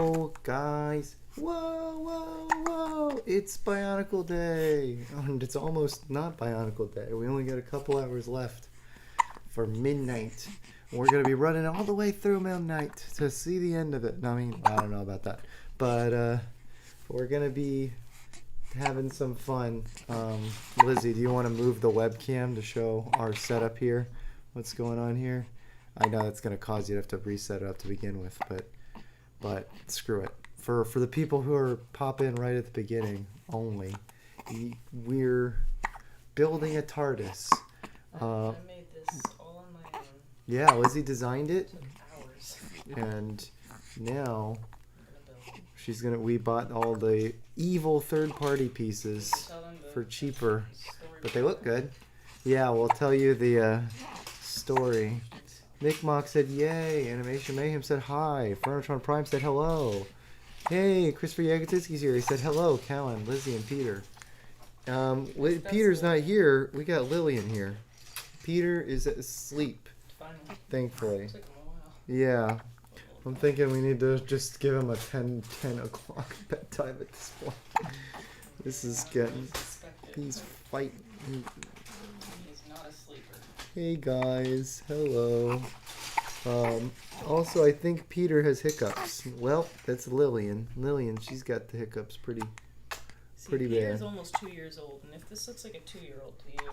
Oh, guys. Whoa, whoa, whoa. It's Bionicle Day. And it's almost not Bionicle Day. We only got a couple hours left for midnight. We're going to be running all the way through midnight to see the end of it. No, I mean, I don't know about that. But we're going to be having some fun. Lizzie, do you want to move the webcam to show our setup here? What's going on here? I know that's going to cause you to have to reset it up to begin with, but screw it. For the people who are pop in right at the beginning only, we're building a TARDIS. I made this all on my own. Yeah, Lizzie designed it. It took hours. And now we bought all the evil third-party pieces for cheaper, but they look good. Yeah, we'll tell you the story. Nick Mock said yay. Animation Mayhem said hi. Furnitron Prime said hello. Hey, Christopher Yagotinsky's here. He said hello, Callan, Lizzie, and Peter. Peter's not here. We got Lillian here. Peter is asleep. Finally. Thankfully. It took him a while. Yeah. I'm thinking we need to just give him a 10 o'clock bedtime at this point. This is getting... He's fighting. He's not a sleeper. Hey guys. Hello. Also, I think Peter has hiccups. Well, that's Lillian. Lillian, she's got the hiccups pretty Peter's bad. Peter's almost 2 years old, and if this looks like a 2-year-old to you,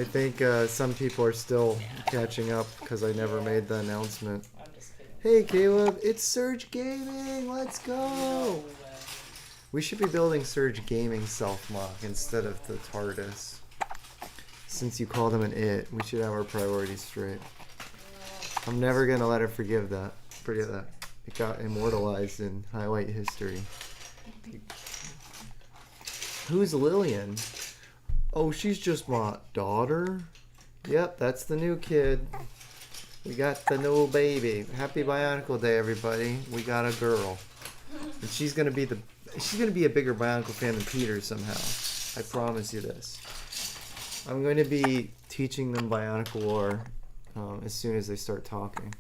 I think some people are still catching up because I never made the announcement. I'm just kidding. Hey Caleb, it's Surge Gaming. Let's go. No way. We should be building Surge Gaming self-mock instead of the TARDIS. Since you called him an it, we should have our priorities straight. I'm never gonna let her forget that. It got immortalized in highlight history. Who's Lillian? Oh, she's just my daughter? Yep, that's the new kid. We got the new baby. Happy Bionicle Day, everybody. We got a girl. And she's gonna be a bigger Bionicle fan than Peter somehow. I promise you this. I'm going to be teaching them Bionicle lore as soon as they start talking.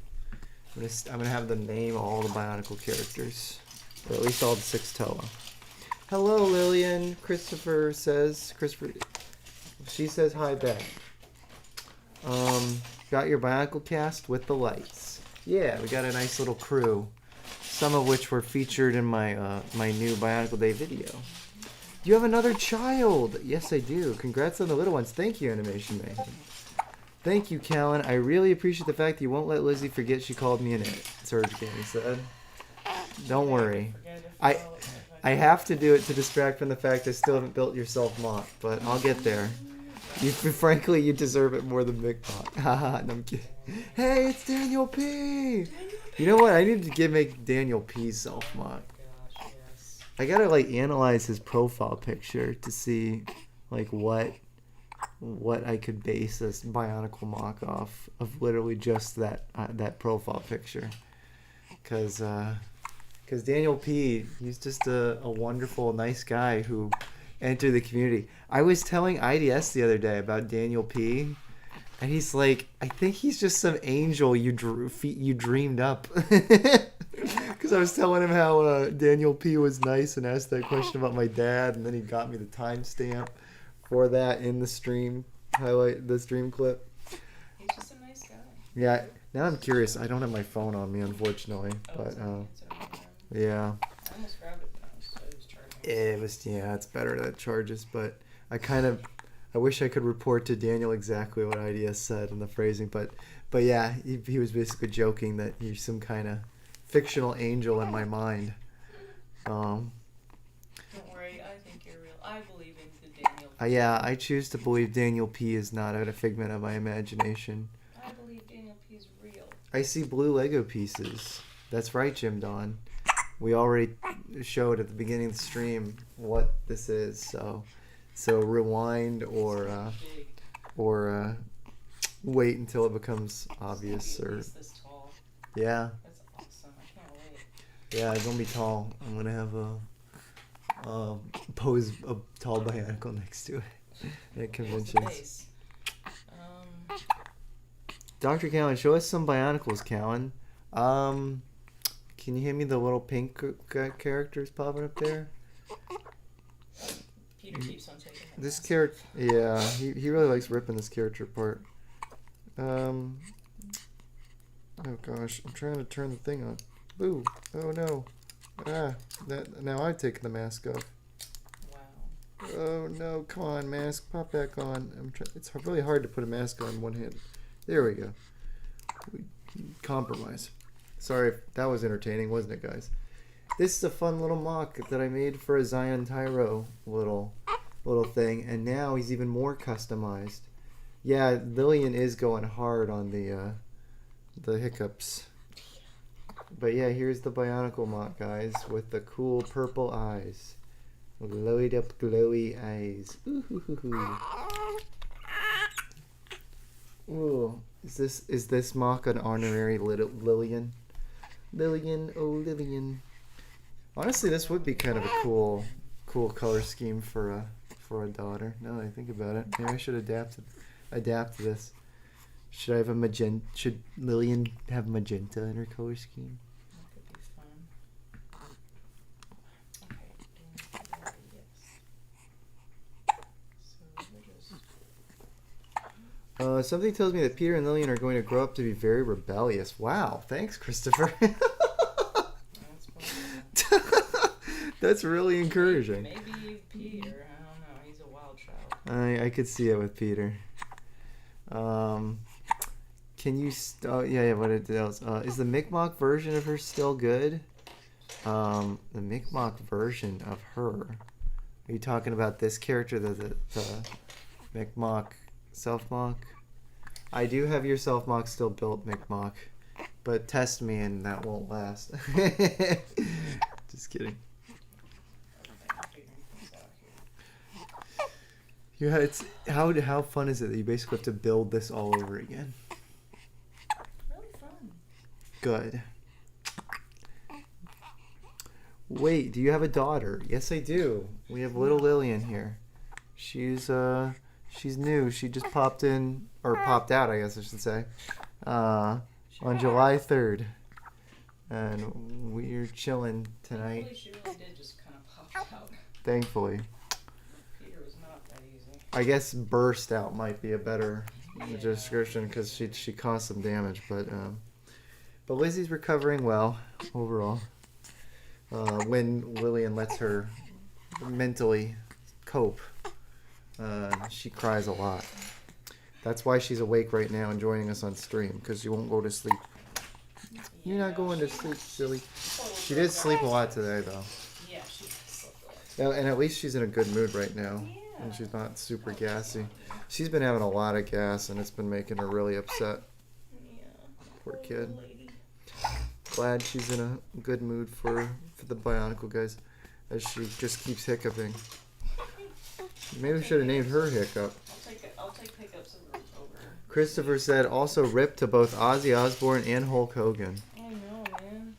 I'm gonna have them name all the Bionicle characters, or at least all the 6 Toa. Hello, Lillian. Christopher. She says hi back. Got your Bionicle cast with the lights. Yeah, we got a nice little crew, some of which were featured in my my new Bionicle Day video. You have another child. Yes, I do. Congrats on the little ones. Thank you, Animation Man. Thank you, Callan. I really appreciate the fact that you won't let Lizzie forget she called me an it. Surge Gaming said. Don't worry. I have to do it to distract from the fact I still haven't built your self-mock, but I'll get there. Frankly, you deserve it more than Big Mock. Haha, no, I'm kidding. Hey, it's Daniel P! You know what? I need to make Daniel P's self-mock. I gotta analyze his profile picture to see what I could base this Bionicle mock off of. Literally just that profile picture, because Daniel P, he's just a wonderful, nice guy who entered the community. I was telling IDS the other day about Daniel P, and he's like, I think he's just some angel you dreamed up. Because I was telling him how Daniel P was nice and asked that question about my dad, and then he got me the timestamp for that in the stream clip. He's just a nice guy. Yeah, now I'm curious. I don't have my phone on me, unfortunately, but yeah. I almost grabbed it, but I was charging. It's better that it charges, but I wish I could report to Daniel exactly what IDS said in the phrasing, but yeah, he was basically joking that he's some kind of fictional angel in my mind. Don't worry, I think you're real. I believe in the Daniel P. Yeah, I choose to believe Daniel P is not a figment of my imagination. I believe Daniel P is real. I see blue Lego pieces. That's right, Jim Don. We already showed at the beginning of the stream what this is, so rewind or wait until it becomes obvious. Or this tall. Yeah. That's awesome. I can't wait. Yeah, it's gonna be tall. I'm gonna have pose a tall Bionicle next to it at conventions. Dr. Callan, show us some Bionicles, Callan. Can you hand me the little pink characters popping up there? Peter keeps on taking the This mask. character, yeah, he really likes ripping this character apart. Oh gosh, I'm trying to turn the thing on. Boo! Oh no! Ah, now I've taken the mask off. Wow. Oh no! Come on, mask, pop back on. It's really hard to put a mask on one hand. There we go. Compromise. Sorry, that was entertaining, wasn't it, guys? This is a fun little mock that I made for a Zion Tyro little thing, and now he's even more customized. Yeah, Lillian is going hard on the hiccups. But yeah, here's the Bionicle mock, guys, with the cool purple eyes. Glowed up, glowy eyes. Ooh, hoo, hoo, hoo. Ooh, is this mock an honorary Lillian? Lillian, oh Lillian. Honestly, this would be kind of a cool color scheme for a daughter. Now that I think about it, maybe I should adapt this. Should I have a magenta? Should Lillian have magenta in her color scheme? That could be fun. Okay, yes. So we're just... Something tells me that Peter and Lillian are going to grow up to be very rebellious. Wow, thanks, Christopher. That's possible. That's really encouraging. Maybe Peter. I don't know. He's a wild child. I could see it with Peter. Can you? Yeah. What it does? Is the Micmac version of her still good? The Micmac version of her. Are you talking about this character, the Micmac self-mock? I do have your self-mock still built, Micmac, but test me and that won't last. Just kidding. Yeah, it's how fun is it that you basically have to build this all over again? Really fun. Good. Wait, do you have a daughter? Yes, I do. We have little Lillian here. She's new. She just popped in, or popped out, I guess I should say, on July 3rd. And we're chilling tonight. Thankfully, she really did just kind of pop out. Thankfully. Peter was not that easy. I guess burst out might be a better description because she caused some damage, but Lizzie's recovering well overall. When Lillian lets her mentally cope, she cries a lot. That's why she's awake right now and joining us on stream, because she won't go to sleep. You're not going to sleep, silly. She did sleep a lot today, though. Yeah, she slept a lot. And at least she's in a good mood right now. And she's not super gassy. She's been having a lot of gas, and it's been making her really upset. Yeah. Poor kid. Lady. Glad she's in a good mood for the Bionicle, guys, as she just keeps hiccuping. Maybe we should have named her Hiccup. I'll take hiccups over. Christopher said, also rip to both Ozzy Osbourne and Hulk Hogan. I know, man.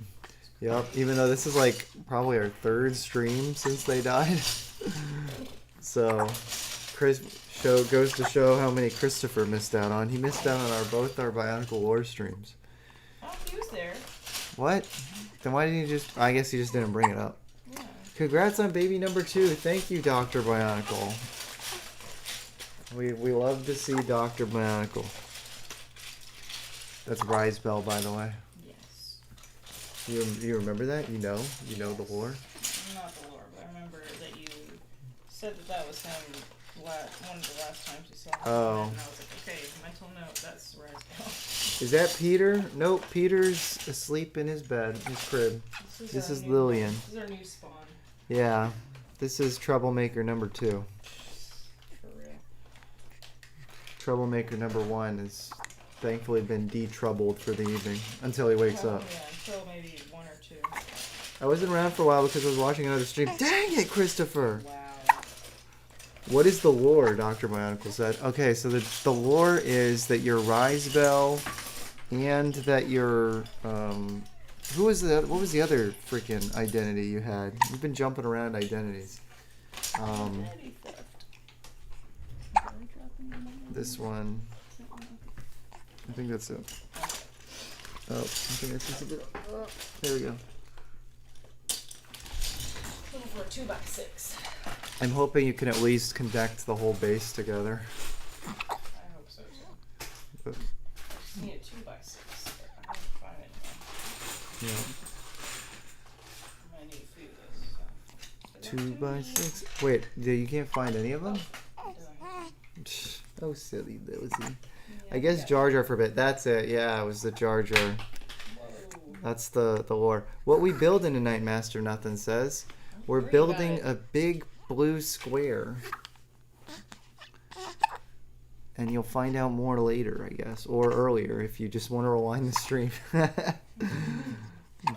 Yep, even though this is like probably our third stream since they died. So, goes to show how many Christopher missed out on. He missed out on both our Bionicle lore streams. Oh, he was there. What? Then why didn't you just... I guess you just didn't bring it up. Yeah. Congrats on baby number 2. Thank you, Dr. Bionicle. We love to see Dr. Bionicle. That's Rise Bell, by the way. Yes. You remember that? You know the lore? Not the lore, but I remember that you said that was him one of the last times you saw him. Oh. And I was like, okay, mental note, that's Rise Is that Peter? Nope, Peter's asleep in his bed, his crib. This is Lillian. This is our new spawn. Yeah, this is Troublemaker number 2. For real. Troublemaker number 1 has thankfully been de-troubled for the evening until he wakes up. Yeah, until maybe 1 or 2. I wasn't around for a while because I was watching another stream. Dang it, Christopher! Wow. What is the lore, Dr. Bionicle said? Okay, so the lore is that you're Rise Bell and that you're... what was the other freaking identity you had? You've been jumping around identities. Identity theft. This one. I think that's it. Oh, I think that's it. Oh, there we go. for a 2x6. I'm hoping you can at least connect the whole base together. I hope so too. But, I just need a 2x6. I can't find it anymore. yeah. I might need a few of those. So. 2x6. Wait, you can't find any of them? Done. Oh, silly Lizzie. Yeah, I guess Jar Jar for a bit. That's it. Yeah, it was the Jar Jar. Whoa. That's the lore. What we building tonight, Master Nothing says. We're Worry building about a big blue square. And you'll find out more later, I guess. Or earlier if you just want to rewind the stream. But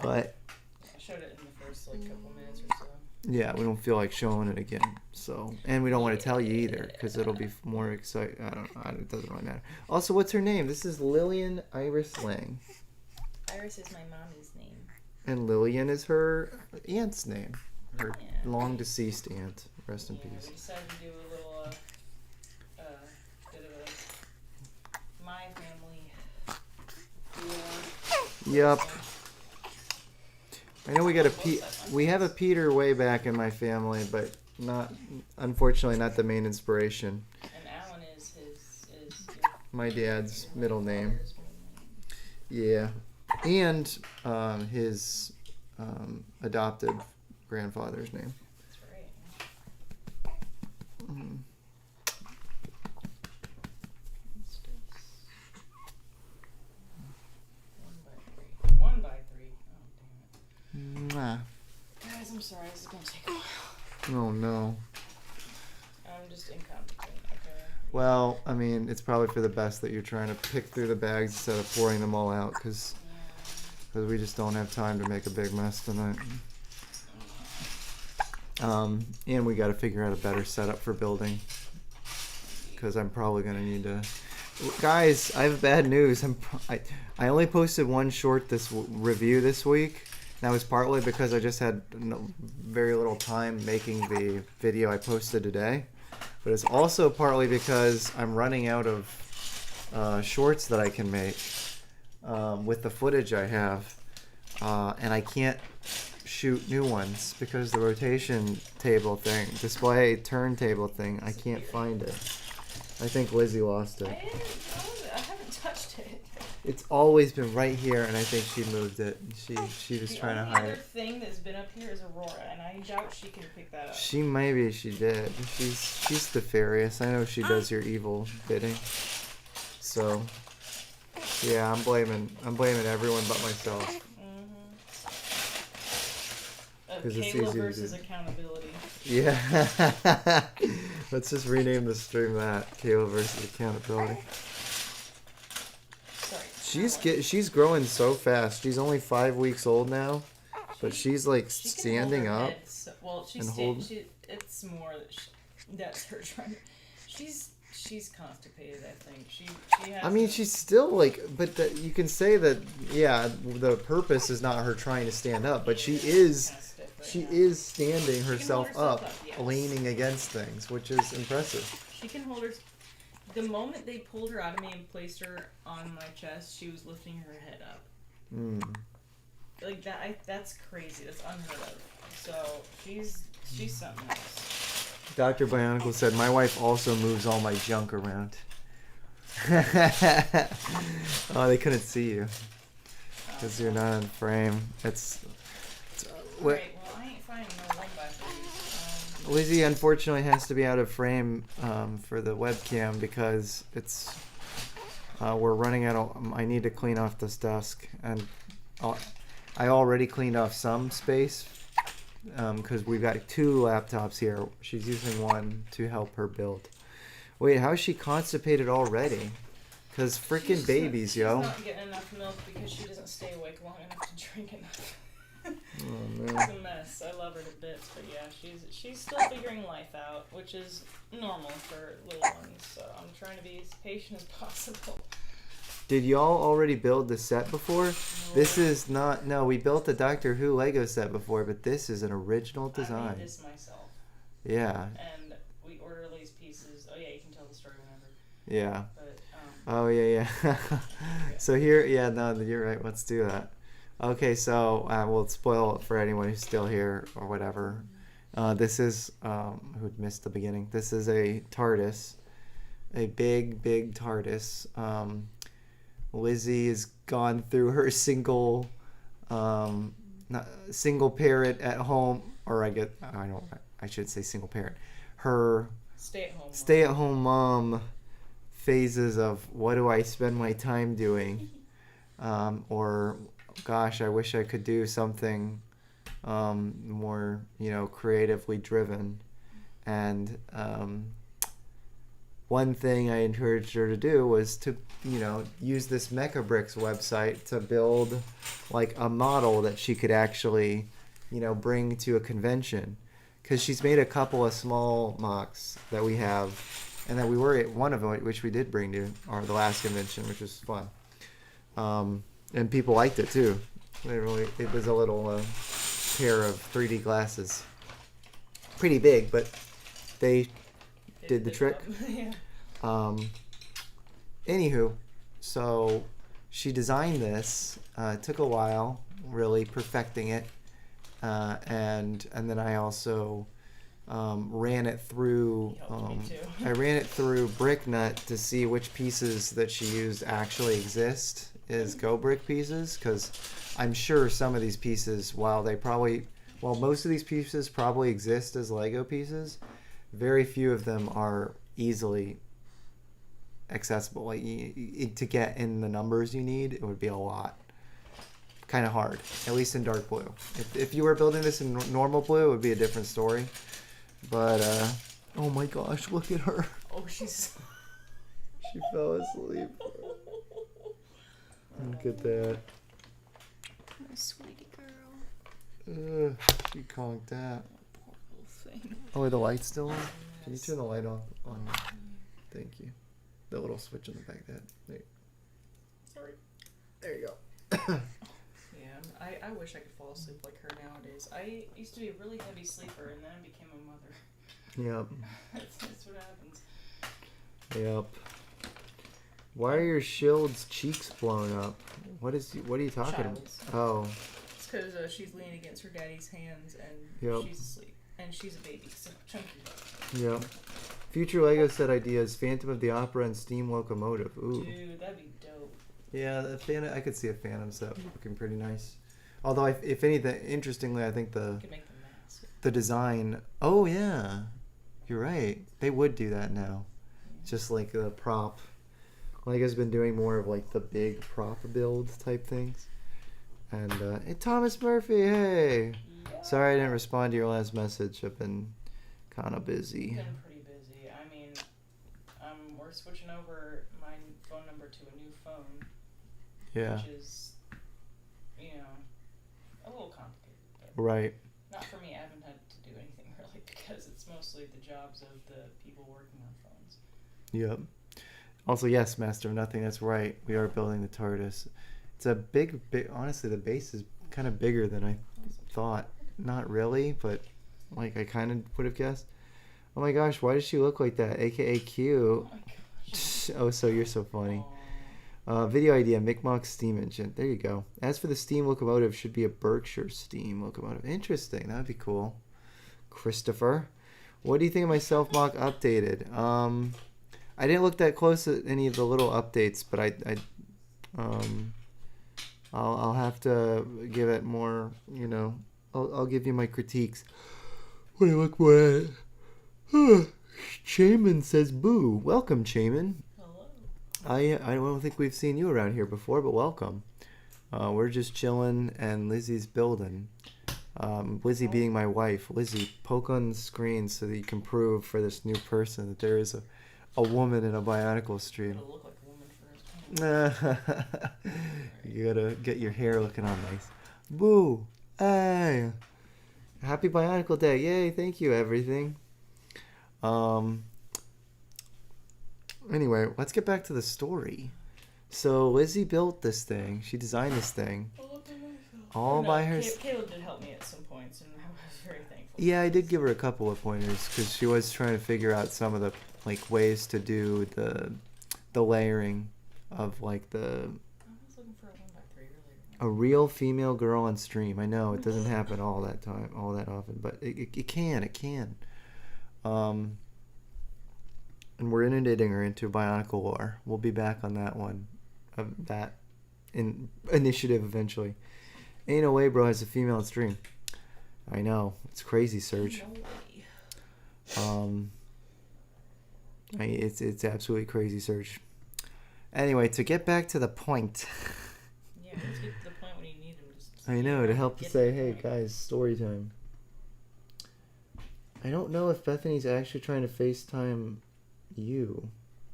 I showed it in the first couple minutes or so. yeah, we don't feel like showing it again. So, and we don't want to tell you either because it'll be more exciting. I don't know. It doesn't really matter. Also, what's her name? This is Lillian Iris Lang. Iris is my mommy's name. And Lillian is her aunt's name. Her Yeah. long deceased aunt. Rest in Yeah, peace. we decided to do a little bit of a my family tour. Yep. I know we got we have a Peter way back in my family, but unfortunately not the main inspiration. And Alan is My dad's middle name. father's middle name. Yeah. And his adopted grandfather's name. That's right. Mm. What's this? 1 by 3. Oh, damn Mwah. it. Guys, I'm sorry. This is going to take a while. Oh no. I'm just incompetent, okay? Well, I mean, it's probably for the best that you're trying to pick through the bags instead of pouring them all out, because we just don't have time to make a big mess tonight. And we got to figure out a better setup for building, because I'm probably going to need to... Guys, I have bad news. I only posted one short review this week. That was partly because I just had very little time making the video I posted today. But it's also partly because I'm running out of shorts that I can make with the footage I have. And I can't shoot new ones because the rotation table thing, display turntable thing, I can't find it. I think Lizzie lost it. I haven't touched it. It's always been right here, and I think she moved it. She was trying to hide The only other it. thing that's been up here is Aurora, and I doubt she can pick that up. She did. She's nefarious. I know she does your evil bidding. So yeah, I'm blaming everyone but myself. Because it's easy Kayla to versus do. accountability. Yeah. Let's just rename the stream that Kayla versus accountability. Sorry. She's growing so fast. She's only 5 weeks old now, but she's like She can standing hold her up. head well, she's and hold- it's more that that's her trying. She's constipated. I think she has. I mean, she's still like, but you can say that, yeah, the purpose is not her trying to stand up, but she is standing herself up, yes. leaning against things, which is impressive. She can hold her. The moment they pulled her out of me and placed her on my chest, she was lifting her head up. Mm. Like that. That's crazy. That's unheard of. So she's something else. Dr. Bionicle said, my wife also moves all my junk around. Oh, they couldn't see you because you're not in frame. Alright, well, I ain't finding no 1x3s. Lizzie unfortunately has to be out of frame for the webcam because we're running out of... I need to clean off this desk, and I already cleaned off some space because we've got 2 laptops here. She's using one to help her build. Wait, how is she constipated already? Because freaking babies, yo. She's not getting enough milk because she doesn't stay awake long enough to drink enough. Oh, man. It's a mess. I love her to bits, but yeah, she's still figuring life out, which is normal for little ones. So I'm trying to be as patient as possible. Did y'all already build the set before? No. This is not... No, we built the Doctor Who Lego set before, but this is an original I design. made this myself, Yeah. and we ordered all these pieces. Oh yeah, you can tell the story whenever. Yeah. But Oh, yeah. So here... Yeah, no, you're right. Let's do that. Okay, so we'll spoil it for anyone who's still here or whatever. This is who'd missed the beginning. This is a TARDIS, a big TARDIS. Lizzie has gone through her single parent at home, or I should say single parent. Her stay at home mom phases of what do I spend my time doing, or gosh, I wish I could do something more, creatively driven. And one thing I encouraged her to do was to, use this Mechabricks website to build like a model that she could actually, bring to a convention. Because she's made a couple of small mocks that we have, and that we were at one of them, which we did bring to the last convention, which was fun. And people liked it too. It was a little pair of 3D glasses. Pretty big, but they did the trick. Yeah. Anywho, so she designed this. It took a while, really perfecting it. And then I also ran it through. I ran it through BrickNut to see which pieces that she used actually exist as Go Brick pieces, because I'm sure some of these pieces, while most of these pieces probably exist as Lego pieces, very few of them are easily accessible. Like to get in the numbers you need, it would be a lot. Kind of hard, at least in dark blue. If you were building this in normal blue, it would be a different story. But oh my gosh, look at her. Oh, she fell asleep. Look at that. My sweetie girl. She conked out. Poor little thing. Oh, are the lights still on? Can you turn the light off? On? Thank you. The little switch on the back of that. Sorry. There you go. Yeah, I wish I could fall asleep like her nowadays. I used to be a really heavy sleeper, and then I became a mother. Yep. That's what happens. Yep. Why are your shield's cheeks blown up? What are you talking Child's. about? Oh. It's because she's leaning against her daddy's hands, and Yep. she's asleep. And she's a baby, so chunky. Yep. Future Lego set ideas: Phantom of the Opera and steam locomotive. Ooh. Dude, that'd be dope. Yeah, I could see a Phantom set looking pretty nice. Although, if anything, interestingly, I think You could make the mask. the design. Oh yeah, you're right. They would do that now, just like the prop. Lego's been doing more of like the big prop build type things. And hey, Thomas Murphy, hey. Yeah. Sorry I didn't respond to your last message. I've been kind of busy. Been pretty busy. I mean, we're switching over my phone number to a new phone. Yeah. Which is, a little complicated. But Right. not for me. I haven't had to do anything really because it's mostly the jobs of the people working on phones. Yep. Also, yes, Master of Nothing. That's right. We are building the TARDIS. It's a big. Honestly, the base is kind of bigger than I thought. Not really, but like I kind of would have guessed. Oh my gosh, why does she look like that? AKA Q. Oh my gosh. Oh, so you're so funny. Aw. Video idea: Micmoc steam engine. There you go. As for the steam locomotive, should be a Berkshire steam locomotive. Interesting. That'd be cool. Christopher, what do you think of my self mock updated? I didn't look that close at any of the little updates, but I'll have to give it more. I'll give you my critiques when I look more at it. Shaman says boo. Welcome, Shaman. Hello. I don't think we've seen you around here before, but welcome. We're just chilling, and Lizzie's building. Lizzie being my wife. Lizzie, poke on the screen so that you can prove for this new person that there is a woman in a Bionicle stream. Gotta look like a woman first. You gotta get your hair looking all nice. Boo! Hey! Happy Bionicle Day! Yay! Thank you, everything. Anyway, let's get back to the story. So Lizzie built this thing. She designed this thing all by herself. Caleb did help me at some points, and I was very thankful. Yeah, I did give her a couple of pointers because she was trying to figure out some of the ways to do the layering of the. I was looking for a 1x3 earlier. A real female girl on stream. I know it doesn't happen all that often, but it can. And we're inundating her into Bionicle lore. We'll be back on that one, that initiative eventually. Ain't no way, bro has a female on stream. I know, it's crazy, Serge. It's absolutely crazy, Serge. Anyway, to get back to the point. Yeah, let's get to the point when you need them. I know, to help to say, hey guys, story time. I don't know if Bethany's actually trying to FaceTime you.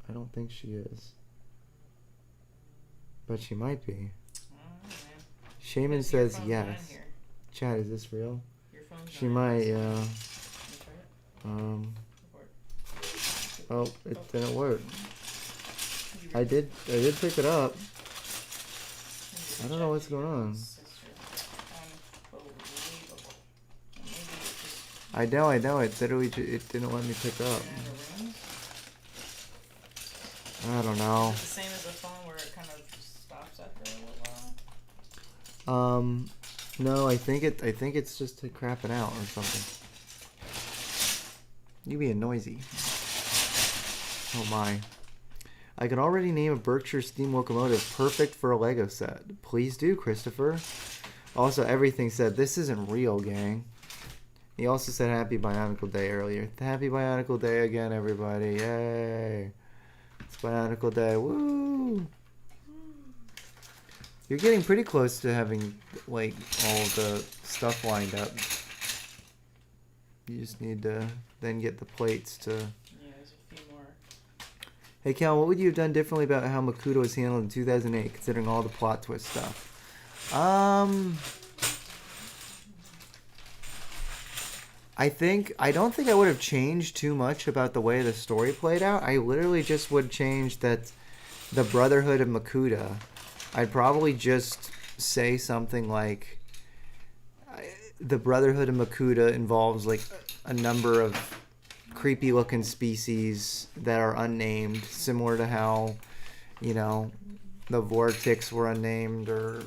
I don't think she is. But she might be. Shaman says yes. Chat, is this real? She might, yeah. Oh, it didn't work. I did pick it up. I don't know what's going on. I know. It literally it didn't let me pick up. I don't know. Is it the same as the phone where it kind of just stops after a little while? No, I think it's just crapping out or something. You being noisy. Oh my. I can already name a Berkshire steam locomotive perfect for a Lego set. Please do, Christopher. Also, everything said, this isn't real, gang. He also said Happy Bionicle Day earlier. Happy Bionicle Day again, everybody. Yay. It's Bionicle Day. Woo! You're getting pretty close to having, like, all the stuff lined up. You just need to then get the plates to... Yeah, there's a few more. Hey, Cal, what would you have done differently about how Makuta was handled in 2008, considering all the plot twist stuff? I don't think I would have changed too much about the way the story played out. I literally just would change that the Brotherhood of Makuta. I'd probably just say something like the Brotherhood of Makuta involves like a number of creepy looking species that are unnamed, similar to how, you know, the Vortex were unnamed, or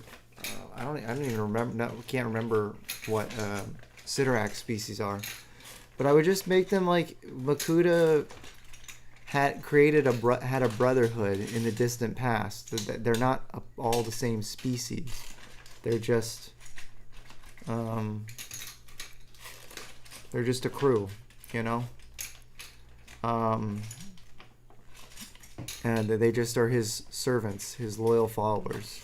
I don't even remember. No, can't remember what Sidorak species are. But I would just make them like Makuta had a brotherhood in the distant past. They're not all the same species. They're just a crew, you know. And they just are his servants, his loyal followers,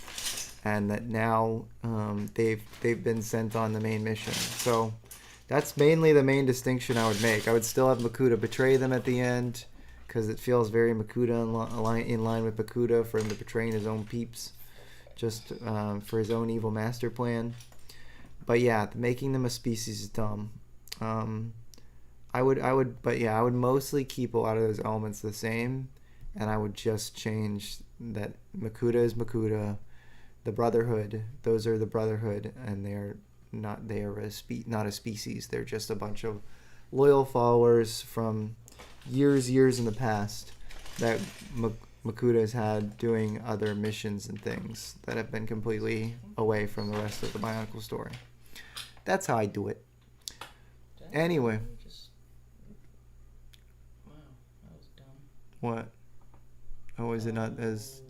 and that now they've been sent on the main mission. So that's mainly the main distinction I would make. I would still have Makuta betray them at the end, because it feels very Makuta in line with Makuta for him to betraying his own peeps, just for his own evil master plan. But yeah, making them a species is dumb. I would mostly keep a lot of those elements the same, and I would just change that Makuta is Makuta, the Brotherhood. Those are the Brotherhood, and not a species. They're just a bunch of loyal followers from years in the past that Makuta has had doing other missions and things that have been completely away from the rest of the Bionicle story. That's how I do it. Anyway. Wow, that was dumb. What? Oh, is it not as...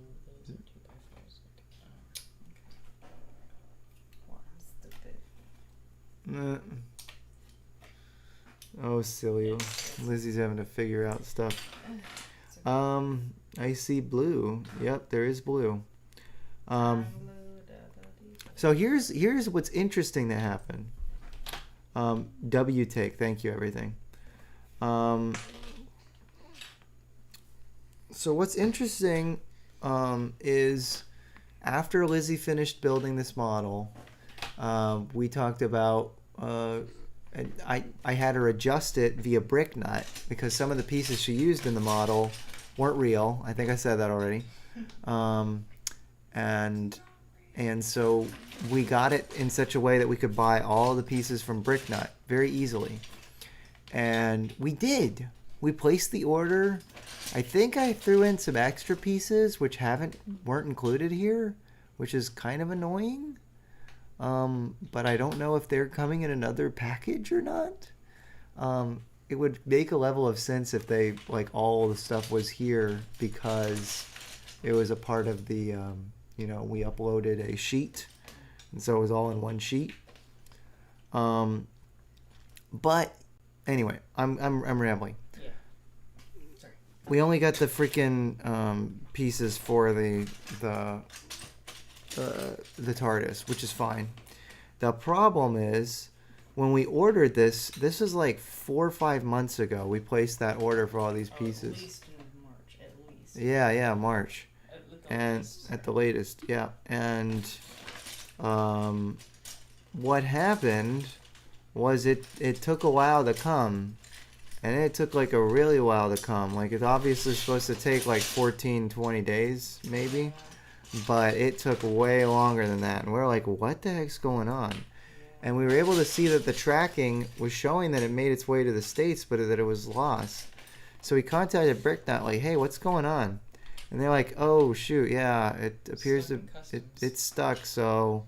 Oh, silly. Lizzie's having to figure out stuff. I see blue. Yep, there is blue. So here's what's interesting that happened. W take, thank you, everything. So what's interesting is after Lizzie finished building this model, we talked about I had her adjust it via brick nut because some of the pieces she used in the model weren't real. I think I said that already. And so we got it in such a way that we could buy all the pieces from brick nut very easily. And we did. We placed the order. I think I threw in some extra pieces which weren't included here, which is kind of annoying. But I don't know if they're coming in another package or not. It would make a level of sense if they, like, all the stuff was here because it was a part of the, we uploaded a sheet, and so it was all in one sheet. But anyway, I'm rambling. Yeah. Sorry. We only got the freaking pieces for the TARDIS, which is fine. The problem is when we ordered this is like 4 or 5 months ago. We placed that order for all these pieces. At least in March, at least. Yeah, March. And At the latest, yeah. And what happened was it took a while to come. And it took like a really while to come. Like, it's obviously supposed to take like 14, 20 days, maybe. But it took way longer than that. And we're like, what the heck's going on? And we were able to see that the tracking was showing that it made its way to the States, but that it was lost. So we contacted BrickNut, like, hey, what's going on? And they're like, oh, shoot, yeah, it appears it's stuck, so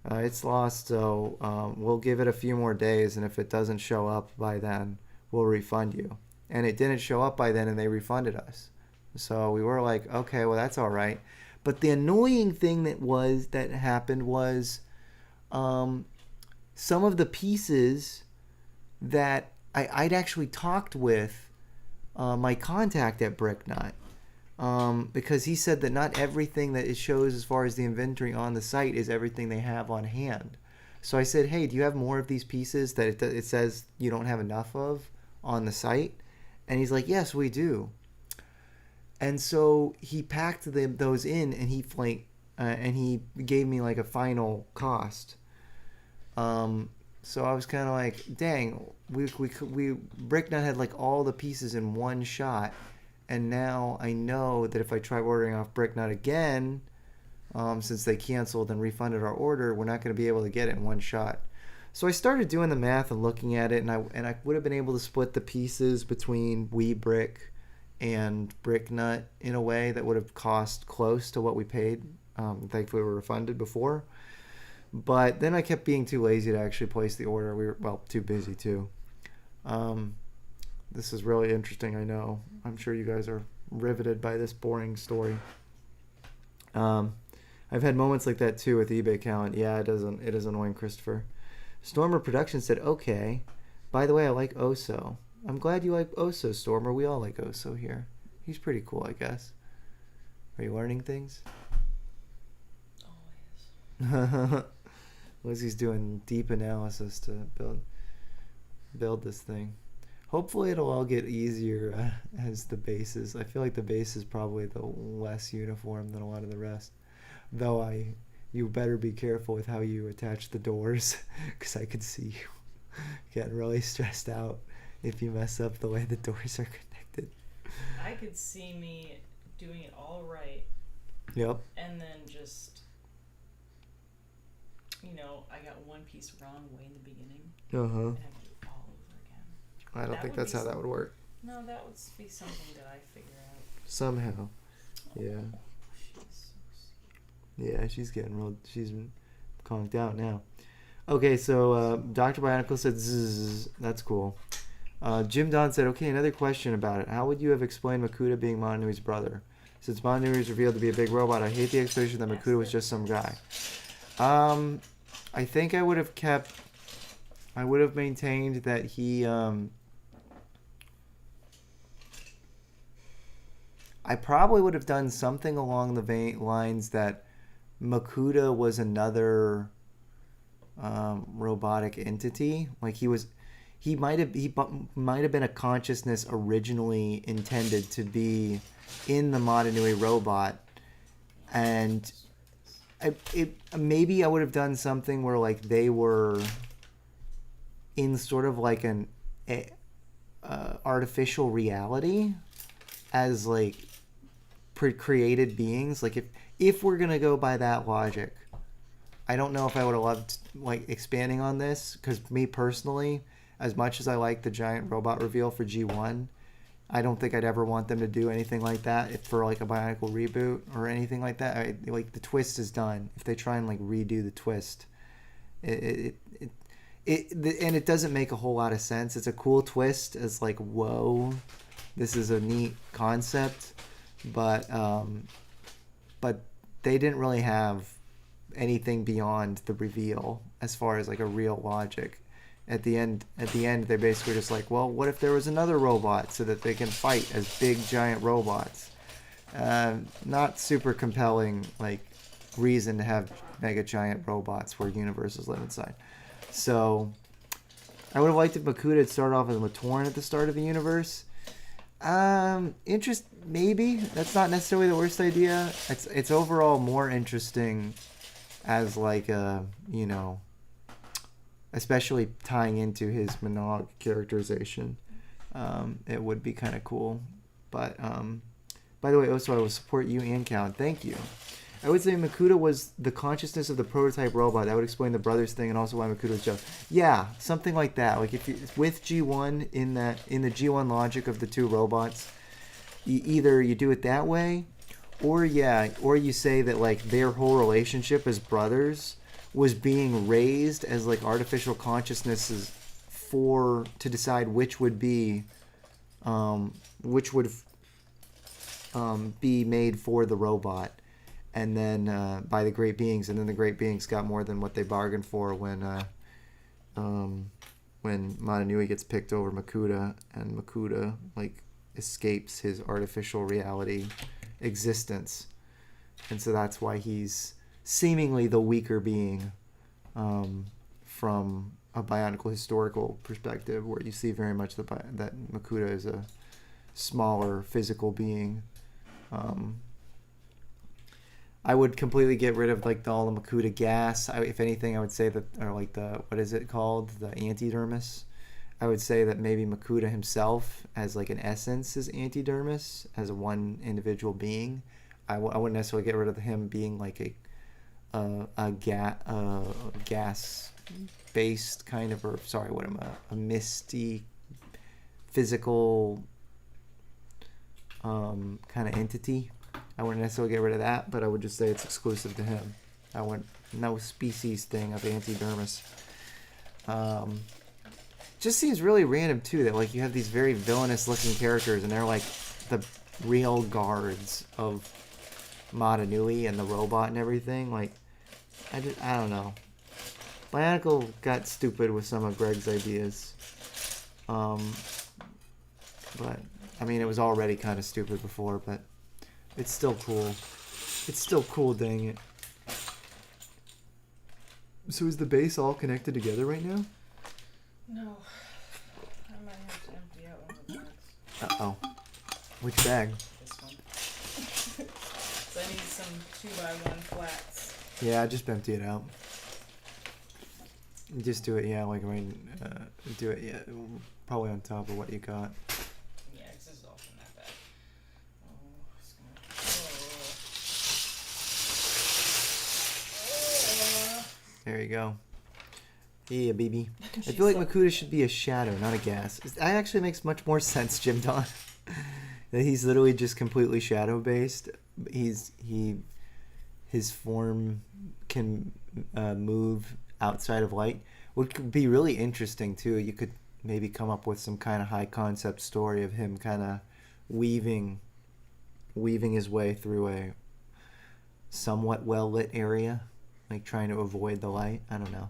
it's lost. So we'll give it a few more days, and if it doesn't show up by then, we'll refund you. And it didn't show up by then, and they refunded us. So we were like, okay, well, that's all right. But the annoying thing that happened was some of the pieces that I'd actually talked with my contact at BrickNut, because he said that not everything that it shows as far as the inventory on the site is everything they have on hand. So I said, hey, do you have more of these pieces that it says you don't have enough of on the site? And he's like, yes, we do. And so he packed those in, and he gave me like a final cost. So I was kind of like, dang, we BrickNut had like all the pieces in one shot, and now I know that if I try ordering off BrickNut again, since they canceled and refunded our order, we're not going to be able to get it in one shot. So I started doing the math and looking at it, and I would have been able to split the pieces between WeBrick and BrickNut in a way that would have cost close to what we paid. Thankfully, we were refunded before. But then I kept being too lazy to actually place the order. We were, too busy too. This is really interesting, I know. I'm sure you guys are riveted by this boring story. I've had moments like that too with eBay Callan. Yeah, it is annoying, Christopher. Stormer Productions said, okay. By the way, I like Oso. I'm glad you like Oso, Stormer. We all like Oso here. He's pretty cool, I guess. Are you learning things? Always. Lizzie's doing deep analysis to build this thing. Hopefully it'll all get easier as the bases. I feel like the base is probably the less uniform than a lot of the rest. Though you better be careful with how you attach the doors, because I could see you getting really stressed out if you mess up the way the doors are connected. I could see me doing it all right. Yep. And then just, I got one piece wrong way in the beginning. Uh-huh. And I have to do it all over again. I don't think that's how that would work. No, that would be something that I figure out. Somehow. Yeah. She's so sweet. Yeah, she's conked out now. Okay, so Dr. Bionicle said zzz, that's cool. Jim Don said, okay, another question about it. How would you have explained Makuta being Mononui's brother? Since Mononui is revealed to be a big robot, I hate the explanation that Makuta was just some guy. I think I would have maintained that he, I probably would have done something along the lines that Makuta was another robotic entity. Like he might have been a consciousness originally intended to be in the Motonui robot, and maybe I would have done something where like they were in sort of like an artificial reality as like pre-created beings. Like if we're gonna go by that logic, I don't know if I would have loved like expanding on this, because me personally, as much as I like the giant robot reveal for G1, I don't think I'd ever want them to do anything like that if for like a Bionicle reboot or anything like that. Like the twist is done. If they try and like redo the twist, and it doesn't make a whole lot of sense. It's a cool twist. It's like, whoa, this is a neat concept, but they didn't really have anything beyond the reveal as far as like a real logic. At the end, they're basically just like, well, what if there was another robot so that they can fight as big giant robots? Not super compelling like reason to have mega giant robots where universes live inside. So I would have liked if Makuta had started off as Matoran at the start of the universe. Maybe that's not necessarily the worst idea. It's overall more interesting as like a, you know, especially tying into his Monog characterization. It would be kind of cool. But by the way, also I will support you and Count. Thank you. I would say Makuta was the consciousness of the prototype robot. That would explain the brothers thing and also why Makuta was jealous. Yeah, something like that. Like if you, with G1 in the G1 logic of the two robots, either you do it that way, or you say that like their whole relationship as brothers was being raised as like artificial consciousnesses to decide which would be made for the robot, and then by the great beings, and then the great beings got more than what they bargained for when Motonui gets picked over Makuta, and Makuta like escapes his artificial reality existence, and so that's why he's seemingly the weaker being from a Bionicle historical perspective, where you see very much that Makuta is a smaller physical being. I would completely get rid of like all the Makuta gas. If anything, I would say that, or like the, what is it called, the antidermis. I would say that maybe Makuta himself, as like an essence, is antidermis as a one individual being. I wouldn't necessarily get rid of him being like a gas based kind of, or sorry, what am I? A misty physical kind of entity. I wouldn't necessarily get rid of that, but I would just say it's exclusive to him. I want no species thing of antidermis. Just seems really random too that like you have these very villainous looking characters and they're like the real guards of Motonui and the robot and everything. Like I don't know. Bionicle got stupid with some of Greg's ideas. But I mean, it was already kind of stupid before, but it's still cool. It's still cool, dang it. So is the base all connected together right now? No. I might have to empty out one of the bags. Uh-oh. Which bag? This one. So I need some 2x1 flats. Yeah, I just empty it out. Just do it, yeah, like right, do it, yeah, probably on top of what you got. Yeah, this is all from that bag. Oh, it's gonna... There you go. Yeah, baby. I feel like Makuta should be a shadow, not a gas. That actually makes much more sense, Jim Don. That he's literally just completely shadow based. His form can move outside of light, which could be really interesting too. You could maybe come up with some kind of high concept story of him kind of weaving his way through a somewhat well lit area, like trying to avoid the light. I don't know.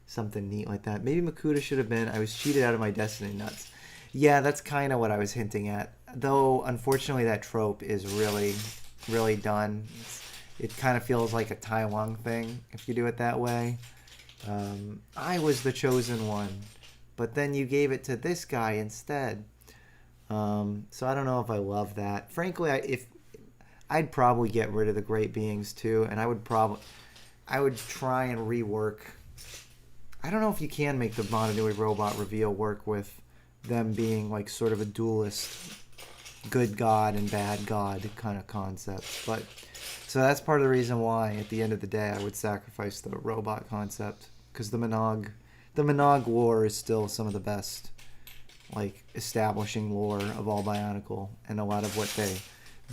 Something neat like that. Maybe Makuta should have been, I was cheated out of my destiny nuts. Yeah, that's kind of what I was hinting at. Though, unfortunately, that trope is really, really done. It kind of feels like a Tai Lung thing, if you do it that way. I was the chosen one, but then you gave it to this guy instead. So I don't know if I love that. Frankly, I'd probably get rid of the great beings too, and I would try and rework. I don't know if you can make the Motonui robot reveal work with them being like sort of a dualist, good god and bad god kind of concept. But so that's part of the reason why at the end of the day I would sacrifice the robot concept, because the Monog lore is still some of the best like establishing lore of all Bionicle, and a lot of what they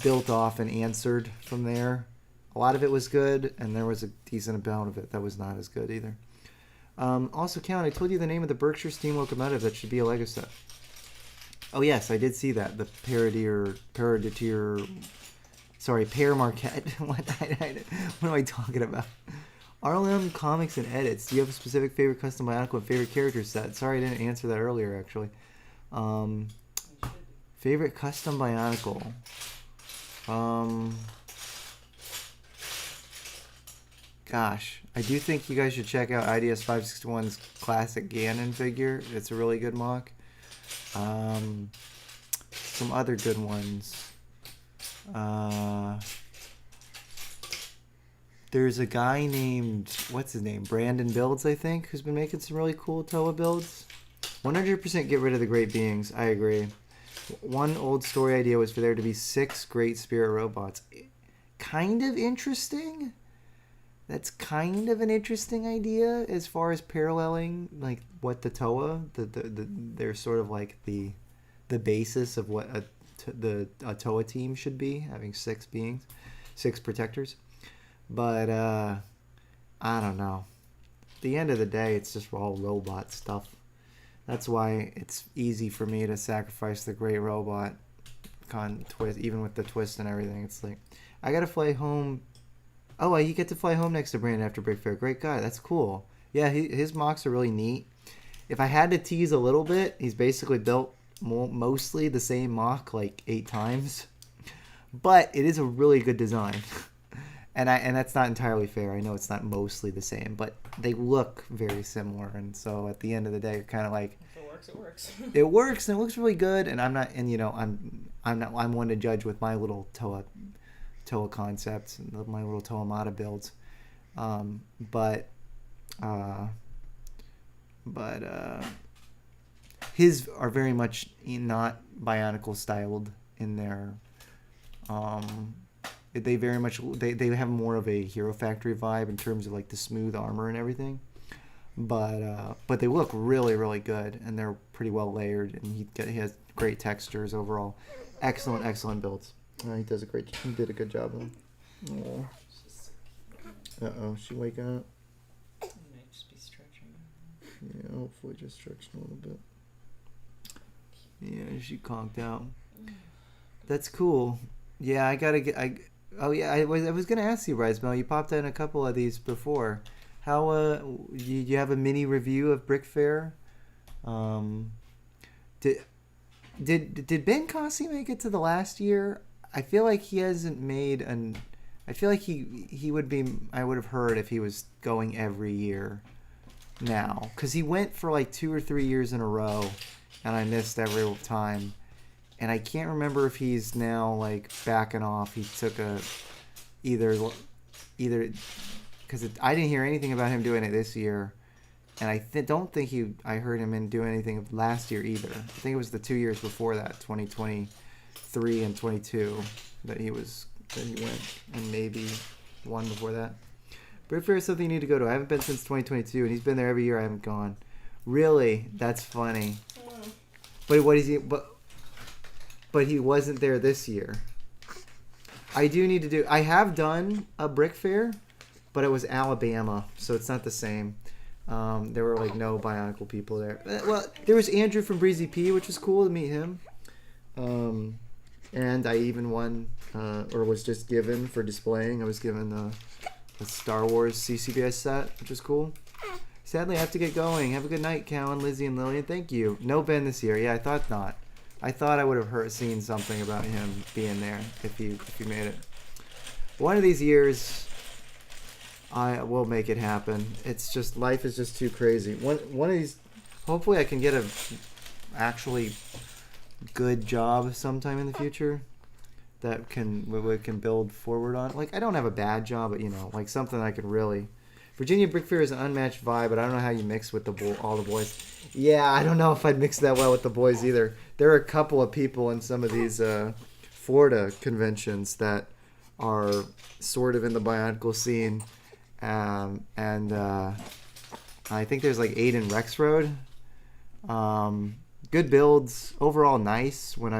built off and answered from there. A lot of it was good, and there was a decent amount of it that was not as good either. Also, Callan, I told you the name of the Berkshire steam locomotive that should be a Lego set. Oh yes, I did see that. The Pear Marquette. What am I talking about? RLM Comics and Edits. Do you have a specific favorite custom Bionicle and favorite character set? Sorry, I didn't answer that earlier, actually. Favorite custom Bionicle. Gosh, I do think you guys should check out IDS 561's classic Ganon figure. It's a really good mock. Some other good ones. There's a guy named, what's his name? Brandon Builds, I think, who's been making some really cool Toa builds. 100% get rid of the Great Beings. I agree. One old story idea was for there to be 6 Great Spirit robots. Kind of interesting. That's kind of an interesting idea as far as paralleling like what the Toa, they're sort of like the basis of what a Toa team should be, having 6 beings, 6 protectors. But I don't know. At the end of the day, it's just all robot stuff. That's why it's easy for me to sacrifice the great robot twist, even with the twist and everything. It's like I gotta fly home. Oh, you get to fly home next to Brandon after Brick Fair. Great guy. That's cool. Yeah, his mocks are really neat. If I had to tease a little bit, he's basically built mostly the same mock like 8 times. But it is a really good design. And that's not entirely fair. I know it's not mostly the same, but they look very similar. And so at the end of the day, you're kind of like, if it works, it works. It works, and it looks really good. And I'm one to judge with my little Toa concepts and my little Toamata builds, but his are very much not Bionicle styled in their they very much they have more of a Hero Factory vibe in terms of like the smooth armor and everything, but they look really, really good, and they're pretty well layered, and he has great textures overall. Excellent builds. He did a good job of them. Uh-oh, she waking up? May just be stretching. Yeah, hopefully just stretching a little bit. Yeah, she conked out. That's cool. Yeah, I was gonna ask you, Bryce, you popped in a couple of these before. How you have a mini review of Brick Fair? Did Ben Cossie make it to the last year? I feel like he hasn't made I feel like he would be. I would have heard if he was going every year now, because he went for like 2 or 3 years in a row, and I missed every time. And I can't remember if he's now like backing off. He took either because I didn't hear anything about him doing it this year, and I don't think I heard him doing anything last year either. I think it was the 2 years before that, 2023 and 22, that he went, and maybe one before that. Brick Fair is something you need to go to. I haven't been since 2022, and he's been there every year. I haven't gone. Really? That's funny. But what is he? But he wasn't there this year. I do need to do. I have done a Brick Fair, but it was Alabama, so it's not the same. There were like no Bionicle people there. Well, there was Andrew from Breezy P, which was cool to meet him. And I even won, or was just given for displaying. I was given the Star Wars CCBS set, which was cool. Sadly, I have to get going. Have a good night, Callan, Lizzie, and Lillian. Thank you. No Ben this year. Yeah, I thought not. I thought I would have seen something about him being there if he made it. One of these years, I will make it happen. It's just, life is just too crazy. One of these, hopefully I can get a actually good job sometime in the future that we can build forward on. Like, I don't have a bad job, but like something I could really. Virginia Brick Fair is an unmatched vibe, but I don't know how you mix with all the boys. Yeah, I don't know if I'd mix that well with the boys either. There are a couple of people in some of these Florida conventions that are sort of in the Bionicle scene, and I think there's like 8 in Rex Road. Good good builds. Overall, nice when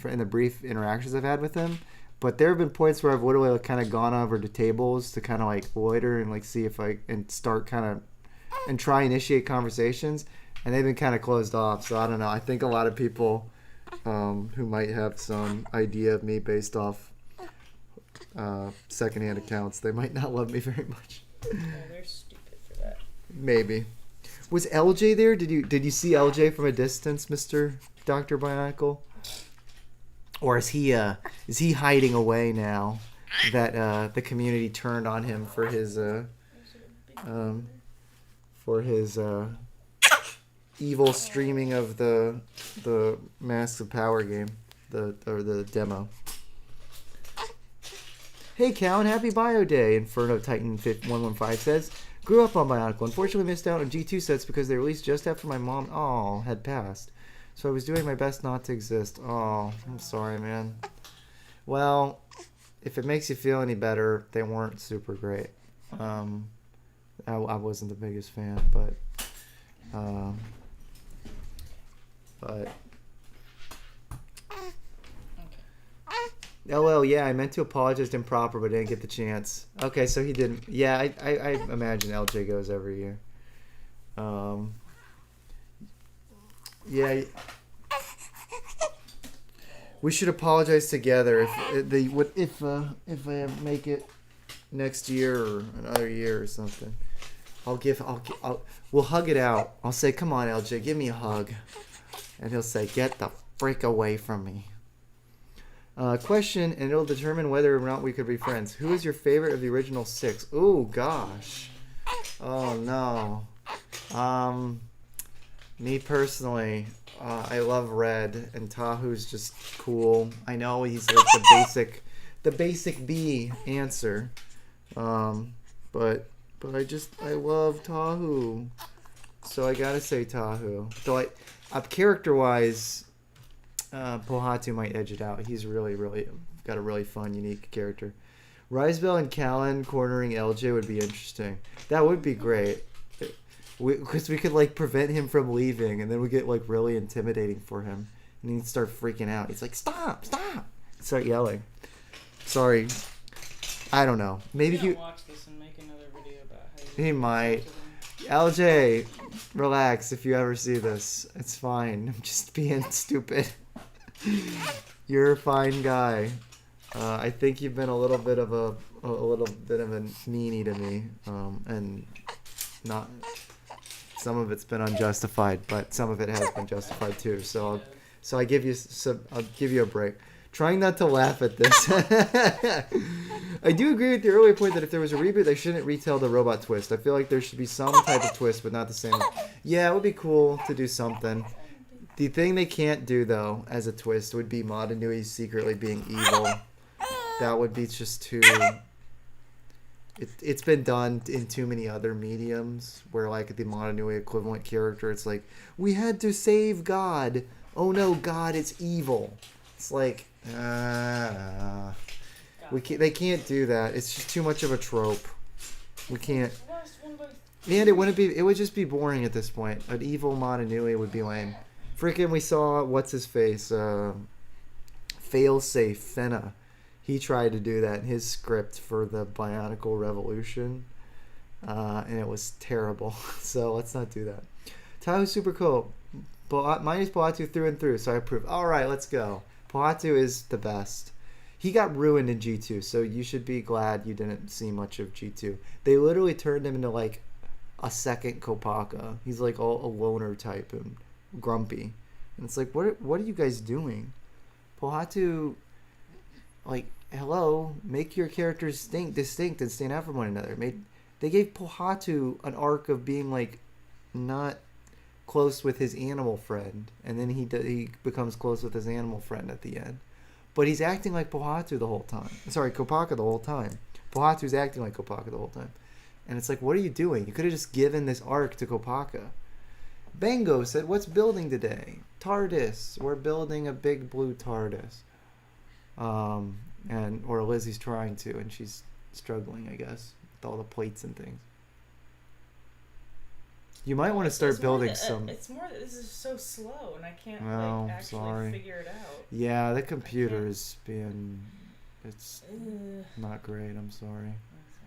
in the brief interactions I've had with him. But there have been points where I've literally like, kind of gone over to tables to kind of like loiter and like see if and start kind of and try initiate conversations, and they've been kind of closed off. So I don't know. I think a lot of people who might have some idea of me based off secondhand accounts, they might not love me very much. Yeah, they're stupid for that. Maybe. Was LJ there? Did you see LJ from a distance, Mr. Dr. Bionicle? Or is he hiding away now that the community turned on him for his evil streaming of the Masks of Power game, the demo. Hey Callan, happy Bio Day, Inferno Titan 115 says. Grew up on Bionicle. Unfortunately missed out on G2 sets because they released just after my mom had passed. So I was doing my best not to exist. Oh, I'm sorry, man. Well, if it makes you feel any better, they weren't super great. I wasn't the biggest fan, but LL, yeah, I meant to apologize improper, but didn't get the chance. Okay, so he didn't. Yeah, I imagine LJ goes every year. Yeah. We should apologize together if I make it next year or another year or something. We'll hug it out. I'll say, come on, LJ, give me a hug. And he'll say, get the frick away from me. Question, and it'll determine whether or not we could be friends. Who is your favorite of the original 6? Ooh, gosh. Oh, no. Me personally, I love Red, and Tahu's just cool. I know he's like the basic B answer. But I love Tahu. So I gotta say Tahu. Though character-wise, Pohatu might edge it out. He's really got a really fun, unique character. Risebell and Callan cornering LJ would be interesting. That would be great. Because we could like prevent him from leaving, and then we get like really intimidating for him, and he'd start freaking out. He's like, stop, start yelling. Sorry, I don't know. Maybe he watch this and make another video about how he might. LJ, relax. If you ever see this, it's fine. I'm just being stupid. You're a fine guy. I think you've been a little bit of a meanie to me, and not. Some of it's been unjustified, but some of it has been justified too. So I'll give you a break. Trying not to laugh at this. I do agree with the earlier point that if there was a reboot, they shouldn't retell the robot twist. I feel like there should be some type of twist, but not the same. Yeah, it would be cool to do something. The thing they can't do, though, as a twist, would be Madanui secretly being evil. That would be just too... It's been done in too many other mediums where, like, the Madanui equivalent character, it's like, we had to save God. Oh, no, God, it's evil. It's like, they can't do that. It's just too much of a trope. We can't... And it would just be boring at this point. An evil Madanui would be lame. Freaking, we saw, what's-his-face, Failsafe Fenna. He tried to do that in his script for the Bionicle Revolution, and it was terrible. So let's not do that. Tahu's super cool. Mine is Pohatu through and through, so I approve. All right, let's go. Pohatu is the best. He got ruined in G2, so you should be glad you didn't see much of G2. They literally turned him into like a second Kopaka. He's like all a loner type and grumpy, and it's like, what are you guys doing? Pohatu, like, hello, make your characters distinct and stand out from one another. They gave Pohatu an arc of being like not close with his animal friend, and then he becomes close with his animal friend at the end. But he's acting like Pohatu the whole time. Sorry, Kopaka the whole time. Pohatu's acting like Kopaka the whole time. And it's like, what are you doing? You could have just given this arc to Kopaka. Bango said, what's building today? TARDIS. We're building a big blue TARDIS. Or Lizzie's trying to, and she's struggling, I guess, with all the plates and things. You might want to start It's more building that, some. It's more that this is so slow, and I can't Oh, like actually sorry. figure it out. Yeah, the computer is being. It's Ugh. not great. I'm sorry.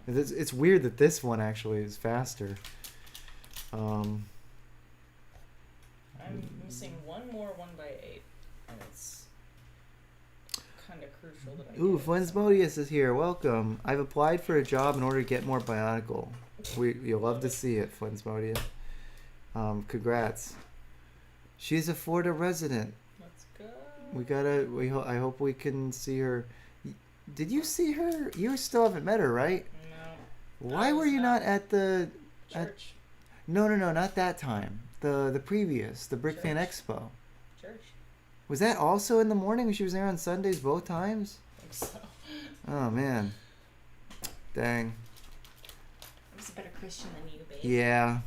It's weird that this one actually is faster. I'm missing one more 1x8, and it's kind of crucial that I Ooh, get it somehow. Flensmodius is here. Welcome. I've applied for a job in order to get more Bionicle. You'll love to see it, Flensmodius. Congrats. She's a Florida resident. Let's go. I hope we can see her. Did you see her? You still haven't met her, right? No. Why I were was you not at the? Church. No, not that time. The previous, the Brick Fan Church. Expo. Church. Was that also in the morning? She was there on Sundays both times? I think so. Oh man. Dang. I was a better Christian than you, babe. Yeah.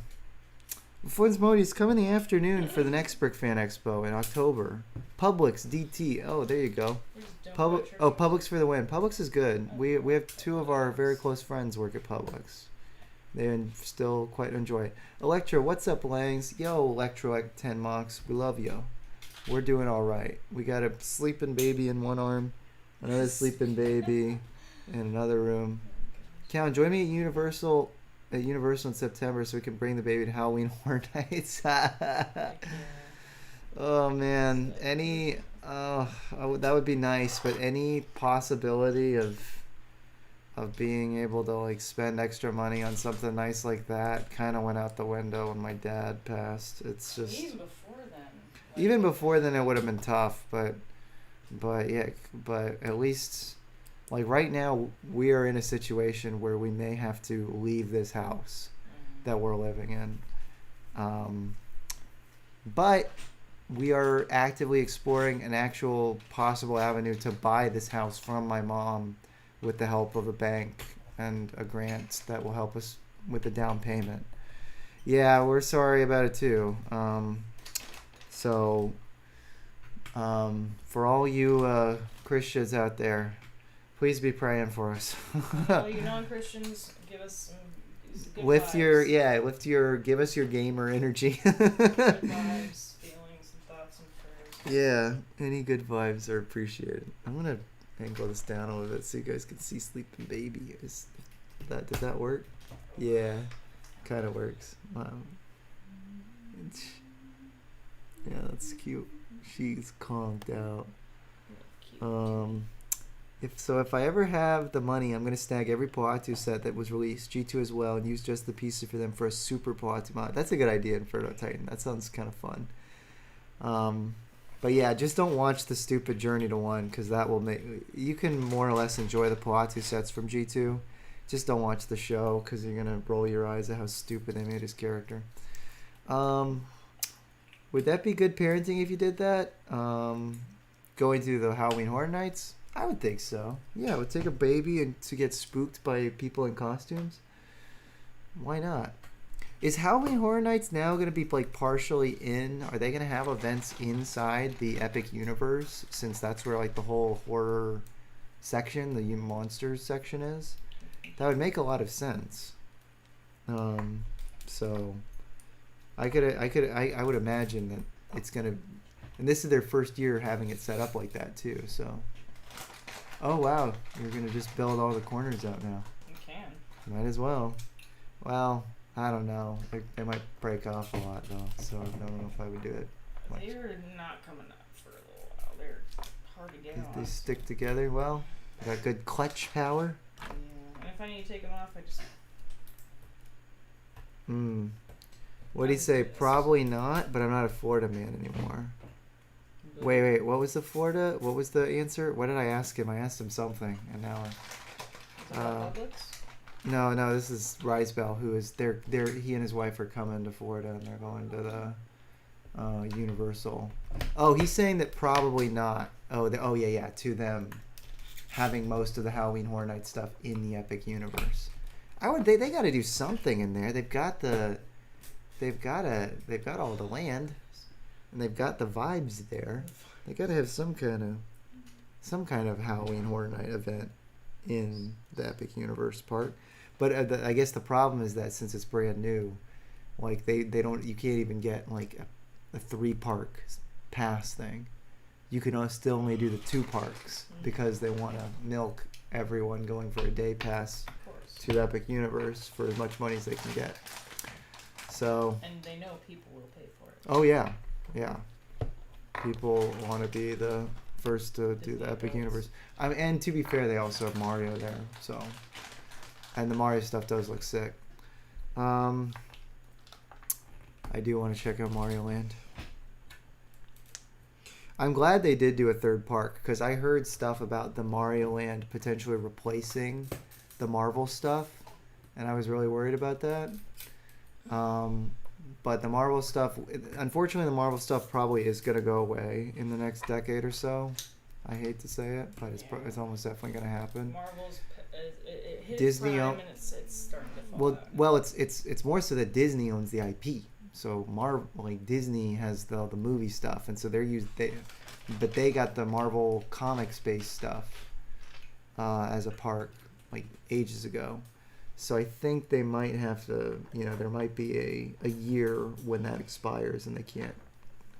Flensmodius, come in the afternoon for the next Brick Fan Expo in October. Publix DT. Oh, there you go. We just don't go to church. Publix for the win. Publix is good. We have two of our very close friends work at Publix. They still quite enjoy it. Electro, what's up, Langs? Yo, Electro at 10 Mox. We love you. We're doing all right. We got a sleeping baby in one arm, another sleeping baby in another room. Cal, join me at Universal in September so we can bring the baby to Halloween Horror Nights. Heck yeah. Oh man, that would be nice, but any possibility of being able to like spend extra money on something nice like that kind of went out the window when my dad passed. It's just Even before then. even before then it would have been tough, but at least like right now we are in a situation where we may have to leave this house that we're living in. But we are actively exploring an actual possible avenue to buy this house from my mom with the help of a bank and a grant that will help us with the down payment. Yeah, we're sorry about it too. For all you Christians out there, please be praying for us. All you non-Christians, give us some good give us your gamer energy. Good vibes, feelings, and thoughts and prayers. Yeah, any good vibes are appreciated. I'm gonna angle this down a little bit so you guys can see sleeping baby. Does that work? Yeah, kind of works. Wow. Yeah, that's cute. She's conked out. Cute. If I ever have the money, I'm gonna snag every Poatu set that was released, G2 as well, and use just the pieces for them for a super Poatu mod. That's a good idea, Inferno Titan. That sounds kind of fun. But yeah, just don't watch the stupid Journey to 1 because that will make you can more or less enjoy the Poatu sets from G2. Just don't watch the show because you're gonna roll your eyes at how stupid they made his character. Would that be good parenting if you did that? Going to the Halloween Horror Nights? I would think so. Yeah, it would take a baby and to get spooked by people in costumes. Why not? Is Halloween Horror Nights now going to be like partially in? Are they going to have events inside the Epic Universe since that's where like the whole horror section, the monsters section is? That would make a lot of sense. So I would imagine that it's going to, and this is their first year having it set up like that too. So, oh wow, you're going to just build all the corners out now. You can. Might as well. Well, I don't know. They might break off a lot though, so I don't know if I would do it much. They're not coming up for a little while. They're hard to get They on. stick together well. Got good clutch power. Yeah. And if I need to take them off, I just. What do you say? Pissed. Probably not, but I'm not a Florida man anymore. Wait. What was the Florida? What was the answer? What did I ask him? I asked him something, and now Is it about Publix? No. This is Risebell, who is there. He and his wife are coming to Florida, and they're going to the Universal. Oh, he's saying that probably not. Yeah. To them, having most of the Halloween Horror Night stuff in the Epic Universe. They got to do something in there. They've got all the land, and they've got the vibes there. They got to have some kind of Halloween Horror Night event in the Epic Universe part. But I guess the problem is that since it's brand new, Like they don't, you can't even get like a 3-park pass thing. You can still only do the 2 parks because they want to milk everyone going for a day pass to Epic Universe for as much money as they can get. So. And they know people will pay for it. Oh yeah, yeah. People want to be the first to do the Epic Universe. And to be fair, they also have Mario there, so. And the Mario stuff does look sick. I do want to check out Mario Land. I'm glad they did do a 3rd park because I heard stuff about the Mario Land potentially replacing the Marvel stuff, and I was really worried about that. But the Marvel stuff, unfortunately, the Marvel stuff probably is going to go away in the next decade or so. I hate to say it, but it's almost definitely going to happen. Marvel's it hit Disney prime and it's starting to fall out. Well, it's more so that Disney owns the IP. So Disney has the movie stuff, and so but they got the Marvel comics based stuff as a park like ages ago. So I think they might have to, there might be a year when that expires and they can't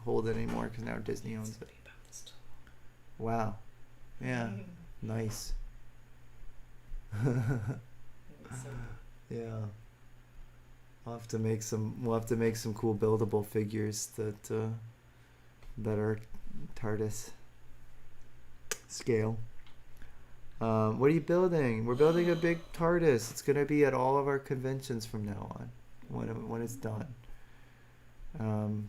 hold it anymore because now Disney owns it. Wow. Yeah. Nice. Yeah. We'll have to make some cool buildable figures that are TARDIS scale. What are you building? We're building a big TARDIS. It's gonna be at all of our conventions from now on, when it's done.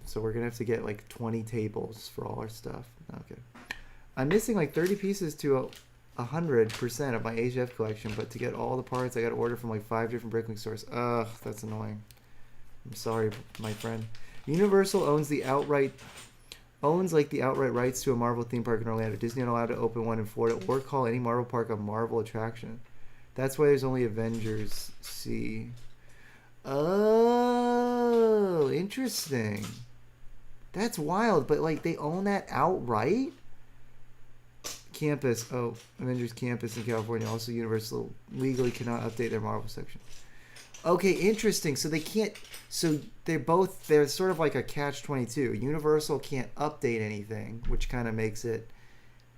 So we're gonna have to get like 20 tables for all our stuff. Okay. I'm missing like 30 pieces to 100% of my HF collection, but to get all the parts, I got to order from like 5 different Bricklink stores. Ugh, that's annoying. I'm sorry, my friend. Universal owns the outright rights to a Marvel theme park in Orlando. Disney aren't allowed to open one in Florida or call any Marvel park a Marvel attraction. That's why there's only Avengers C. Oh, interesting. That's wild, but like they own that outright? Campus. Oh, Avengers Campus in California. Also, Universal legally cannot update their Marvel section. Okay, interesting. So they can't. So they're sort of like a catch-22. Universal can't update anything, which kind of makes it.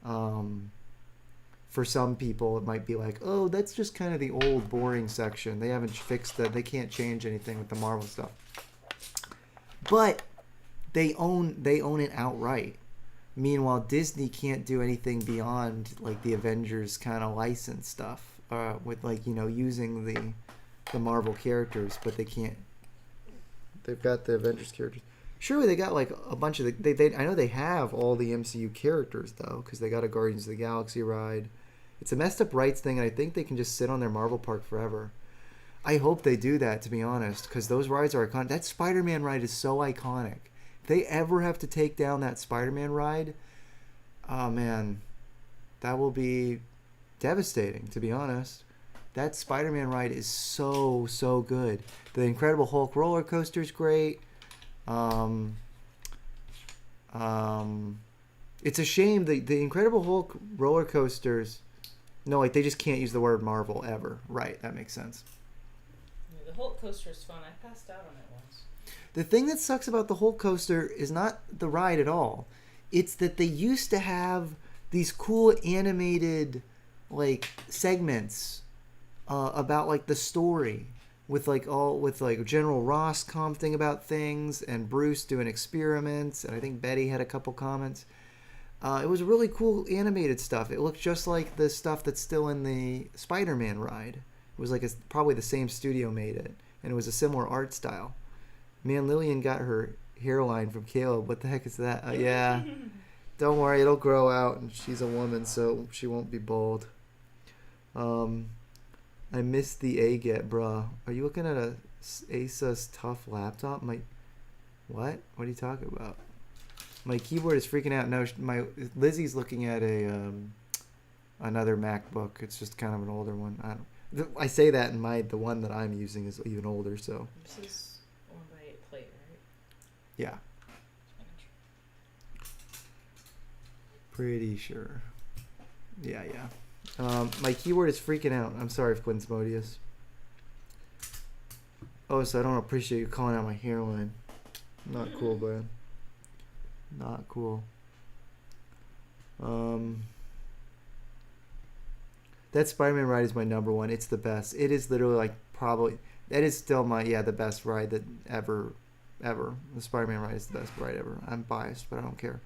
For some people, it might be like, oh, that's just kind of the old, boring section. They haven't fixed that. They can't change anything with the Marvel stuff. But they own it outright. Meanwhile, Disney can't do anything beyond like the Avengers kind of license stuff, with like using the Marvel characters, but they can't. They've got the Avengers characters. Surely they got like a bunch of they I know they have all the MCU characters though, because they got a Guardians of the Galaxy ride. It's a messed up rights thing, and I think they can just sit on their Marvel park forever. I hope they do that, to be honest, because those rides are iconic. That Spider-Man ride is so iconic. They ever have to take down that Spider-Man ride, oh man, that will be devastating, to be honest. That Spider-Man ride is so good. The Incredible Hulk roller coaster is great. It's a shame the Incredible Hulk roller coasters. No, like they just can't use the word Marvel ever. Right, that makes sense. Yeah, the Hulk coaster is fun. I passed out on it once. The thing that sucks about the Hulk coaster is not the ride at all. It's that they used to have these cool animated like segments about like the story with like General Ross commenting about things and Bruce doing experiments, and I think Betty had a couple comments. It was really cool animated stuff. It looked just like the stuff that's still in the Spider-Man ride. It was like probably the same studio made it, and it was a similar art style. Man, Lillian got her hairline from Caleb. What the heck is that? Yeah. Don't worry, it'll grow out, and she's a woman, so she won't be bald. I missed the A-Get, bruh. Are you looking at a Asus TUF laptop? What? What are you talking about? My keyboard is freaking out. No, Lizzie's looking at another MacBook. It's just kind of an older one. I say that, and the one that I'm using is even older. So. This is owned by Plate, right? Yeah. Pretty sure. Yeah. My keyboard is freaking out. I'm sorry, Quinsmodius. Oh, so I don't appreciate you calling out my hairline. Not cool, man. Not cool. That Spider-Man ride is my number one. It's the best. It is literally like probably that is still my the best ride that ever. The Spider-Man ride is the best ride ever. I'm biased, but I don't care.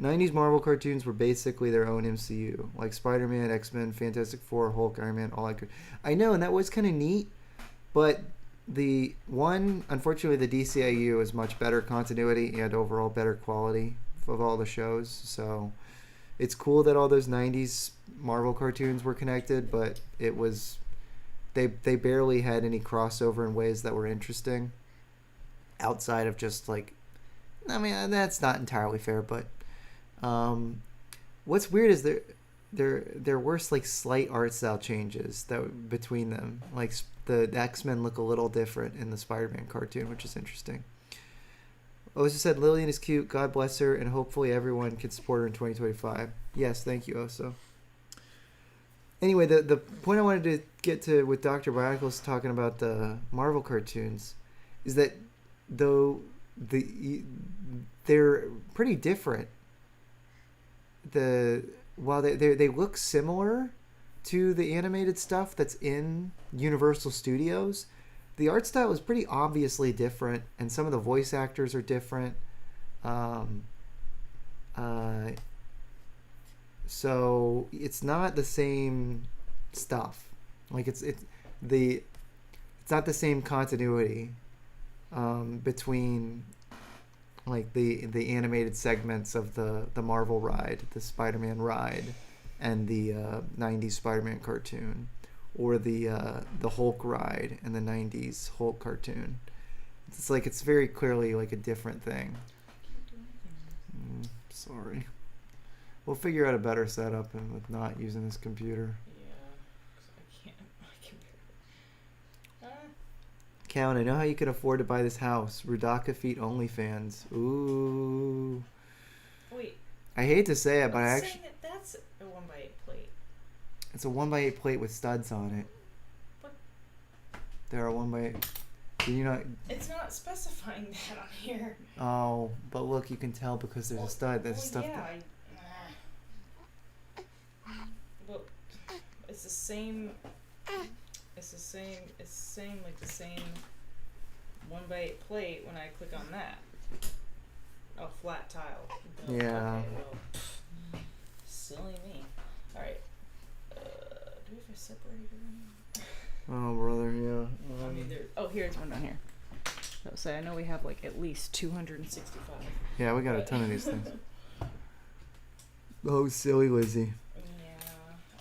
90s Marvel cartoons were basically their own MCU, like Spider-Man, X-Men, Fantastic Four, Hulk, Iron Man, all I could. I know, and that was kind of neat, but unfortunately, the DCIU is much better continuity and overall better quality of all the shows. So it's cool that all those 90s Marvel cartoons were connected, but it was they barely had any crossover in ways that were interesting outside of just like, I mean, that's not entirely fair, but what's weird is there were like slight art style changes that between them. Like the X-Men look a little different in the Spider-Man cartoon, which is interesting. Osa said Lillian is cute. God bless her, and hopefully everyone can support her in 2025. Yes, thank you, Osa. Anyway, the point I wanted to get to with Dr. Bionicle talking about the Marvel cartoons is that though they're pretty different. While they look similar to the animated stuff that's in Universal Studios, the art style is pretty obviously different, and some of the voice actors are different. So it's not the same stuff. Like it's not the same continuity between like the animated segments of the Marvel ride, the Spider-Man ride, and the 90s Spider-Man cartoon, or the Hulk ride and the 90s Hulk cartoon. It's like it's very clearly like a different thing. Sorry. We'll figure out a better setup and with not using this computer. Yeah, 'cause I can't. Callan, I know how you can afford to buy this house. Rudaka Feet OnlyFans. Ooh. Wait. I hate to say it, but I actually... That's a 1x8 plate. It's a 1x8 plate with studs on it. What? There are 1x8... Did you not... It's not specifying that on here. Oh, but look, you can tell because there's a stud. There's stuff yeah, that... Well, it's the same... It's like the same 1x8 plate when I click on that. Oh, flat tile. Oh, Yeah. Okay, well, silly me. Alright. Do we have a separator? Oh, brother, yeah. I mean, here's one down here. So I know we have like at least 265. Yeah, we got a ton of these things. Oh, silly Lizzie.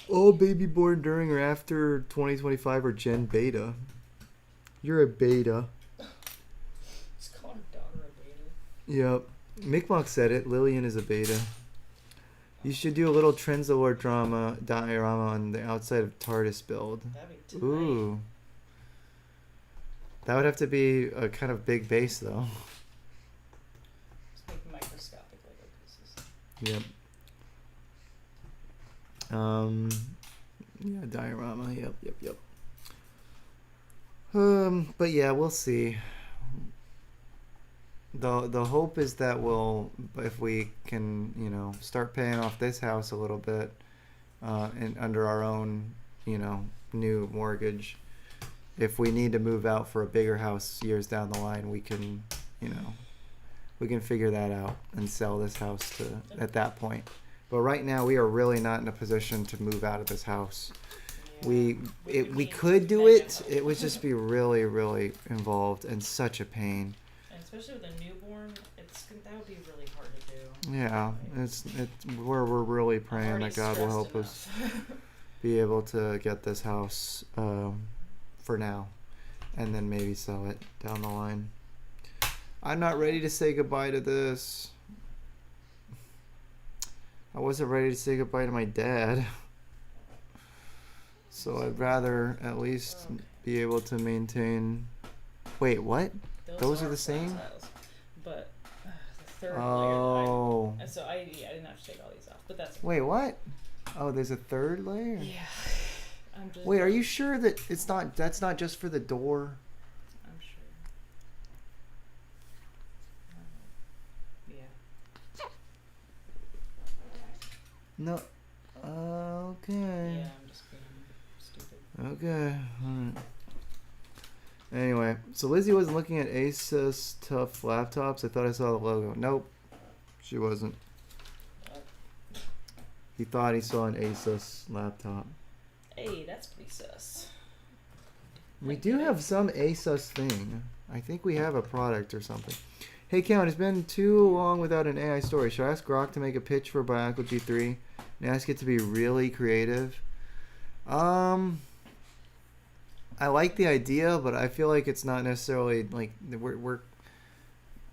All baby born during or after 2025 are Gen Beta. You're a beta. Just call her daughter a beta. Yep. Mickmock said it. Lillian is a beta. You should do a little Trenzalore diorama on the outside of TARDIS build. That'd be tight. Ooh. That would have to be a kind of big base, though. Just make microscopic Lego pieces. Yep. Yeah, diorama. Yep. But yeah, we'll see. The hope is that if we can, start paying off this house a little bit, and under our own, new mortgage. If we need to move out for a bigger house years down the line, we can, we can figure that out and sell this house at that point. But right now, we are really not in a position to move out of this house. Yeah. We could do it. It would just be really, really involved and such a pain. And especially with a newborn, that would be really hard to do. Yeah, it's we're really praying that God will help us be able to get this house for now, and then maybe sell it down the line. I'm not ready to say goodbye to this. I wasn't ready to say goodbye to my dad. So I'd rather at least be able to maintain... Wait, what? Those are the same? Tiles, but the third Oh. layer... So I didn't have to take all these off, but that's... Wait, what? Oh, there's a third layer? Yeah. Wait, are you sure that that's not just for the door? I'm sure. No. Okay. Yeah, I'm just being stupid. Okay. Alright. Anyway, so Lizzie wasn't looking at Asus Tough laptops. I thought I saw the logo. Nope. She wasn't. He thought he saw an Asus laptop. Hey, that's pretty sus. We do have some Asus thing. I think we have a product or something. Hey, Count, it's been too long without an AI story. Should I ask Grok to make a pitch for Bionicle G3 and ask it to be really creative? I like the idea, but I feel like it's not necessarily like we're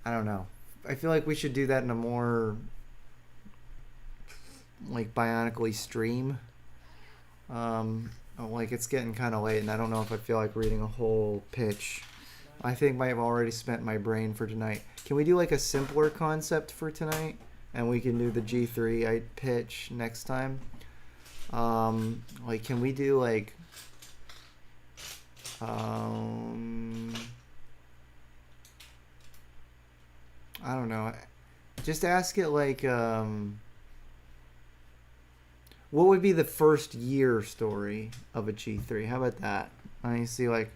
I don't know. I feel like we should do that in a more like Bionicle-y stream. Like it's getting kind of late, and I don't know if I feel like reading a whole pitch. I think I've already spent my brain for tonight. Can we do like a simpler concept for tonight, and we can do the G3 pitch next time? Like, can we do like I don't know. Just ask it like what would be the first year story of a G3? How about that? I see or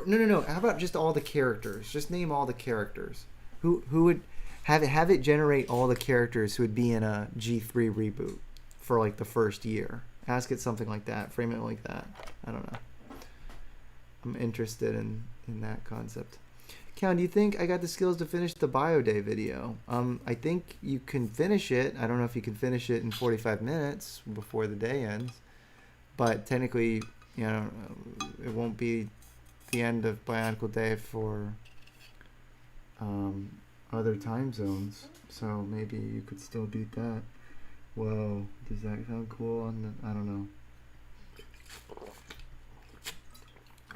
no. How about just all the characters? Just name all the characters. Who would have it generate all the characters who would be in a G3 reboot for like the first year? Ask it something like that. Frame it like that. I don't know. I'm interested in that concept. Count, do you think I got the skills to finish the Bio Day video? I think you can finish it. I don't know if you can finish it in 45 minutes before the day ends. But technically, you know, it won't be the end of Bionicle Day for other time zones. So maybe you could still beat that. Whoa, does that sound cool? I don't know.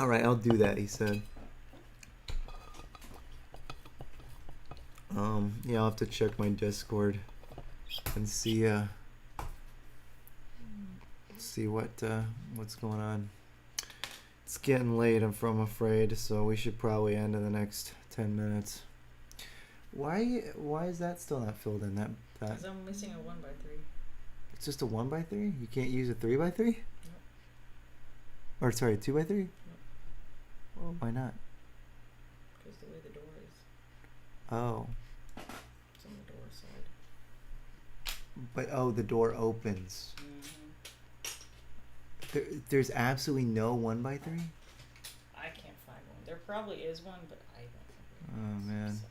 Alright, I'll do that, he said. Yeah, I'll have to check my Discord and see what's going on. It's getting late, I'm afraid, so we should probably end in the next 10 minutes. Why is that still not filled in? That Because I'm missing a 1x3. It's just a 1x3? You can't use a 3x3? Nope. Or sorry, a 2x3? Nope. Well, why not? Because the way the door is. Oh. It's on the door side. But the door opens. Mm-hmm. There's absolutely no 1x3? I can't find one. There probably is one, but I don't think Oh, there is. man. So.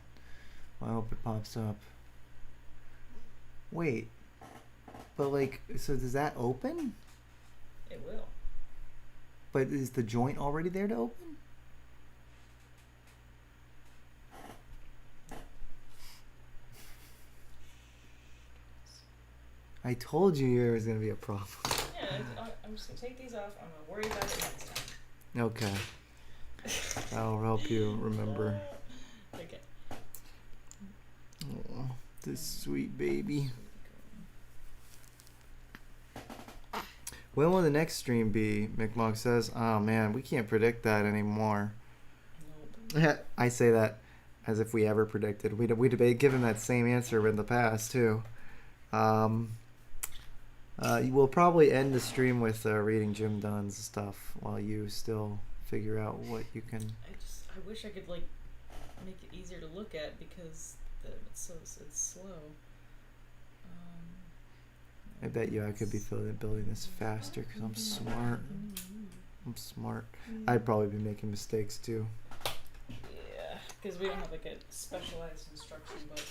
Well, I hope it pops up. Wait. But like, so does that open? It will. But is the joint already there to open? I told you there was going to be a problem. Yeah, I'm just going to take these off. I'm going to worry about it next time. Okay. That'll help you remember. Okay. Oh, this sweet baby. When will the next stream be? McMog says. Oh man, we can't predict that anymore. Nope. I say that as if we ever predicted. We'd given that same answer in the past too. We'll probably end the stream with reading Jim Dunn's stuff while you still figure out what you can. I wish I could like make it easier to look at because it's slow. I bet you I could be building this faster because I'm smart. I'm smart. I'd probably be making mistakes too. Yeah, because we don't have like a specialized instruction book.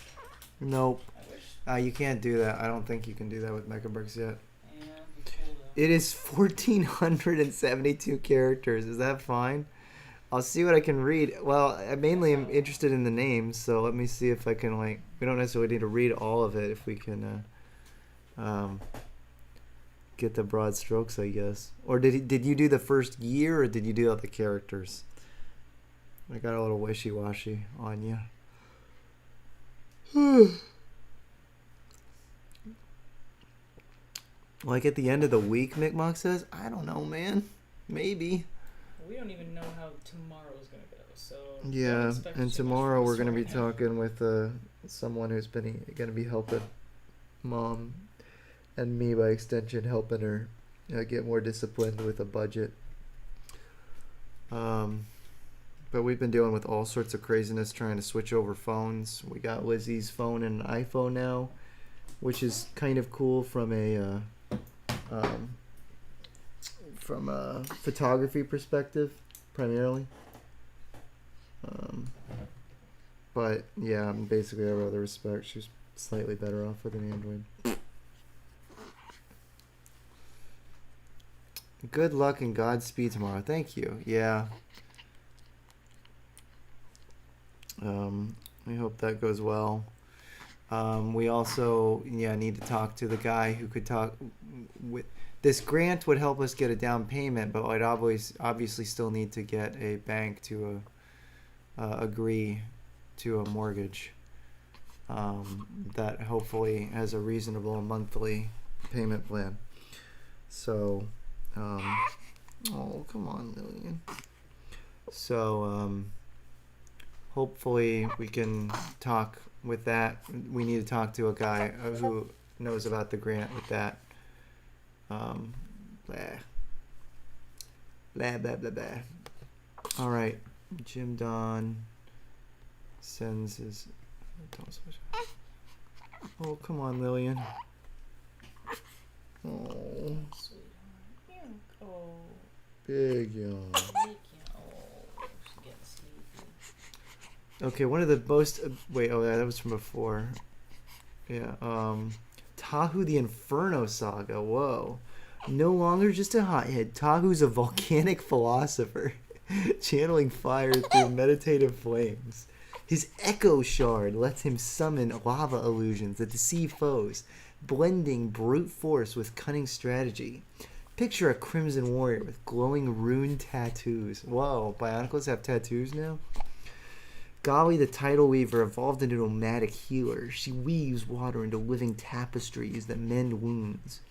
Nope. I wish. You can't do that. I don't think you can do that with Mechabricks yet. Yeah, it'd be cool though. It is 1,472 characters. Is that fine? I'll see what I can read. Well, I mainly am interested in the names, so let me see if I can we don't necessarily need to read all of it if we can get the broad strokes, I guess. Or did you do the first year, or did you do all the characters? I got a little wishy-washy on you. Like at the end of the week, Mick says? I don't know, man. Maybe. We don't even know how tomorrow's gonna go, so Yeah, don't expect and too much tomorrow from we're us going to be right now. talking with someone who's going to be helping Mom and me by extension helping her get more disciplined with a budget. But we've been dealing with all sorts of craziness trying to switch over phones. We got Lizzie's phone and an iPhone now, which is kind of cool from a photography perspective, primarily. But yeah, basically every other respect, she's slightly better off with an Android. Good luck and Godspeed tomorrow. Thank you. Yeah. I hope that goes well. We also need to talk to the guy who could talk with this grant would help us get a down payment, but I'd obviously still need to get a bank to agree to a mortgage that hopefully has a reasonable monthly payment plan. So, oh, come on, Lillian. So, hopefully we can talk with that. We need to talk to a guy who knows about the grant with that. Blah, blah, blah, blah, blah. All right. Jim Don sends his... Oh, come on, Lillian. Oh. Oh. Big yawn. Oh, she's getting sleepy. Okay, one of the most... wait, oh, yeah, that was from before. Yeah, Tahu the Inferno Saga. Whoa. No longer just a hothead. Tahu's a volcanic philosopher, channeling fire through meditative flames. His echo shard lets him summon lava illusions that deceive foes, blending brute force with cunning strategy. Picture a crimson warrior with glowing rune tattoos. Whoa, Bionicles have tattoos now? Golly the Tidal Weaver evolved into a nomadic healer. She weaves water into living tapestries that mend wounds.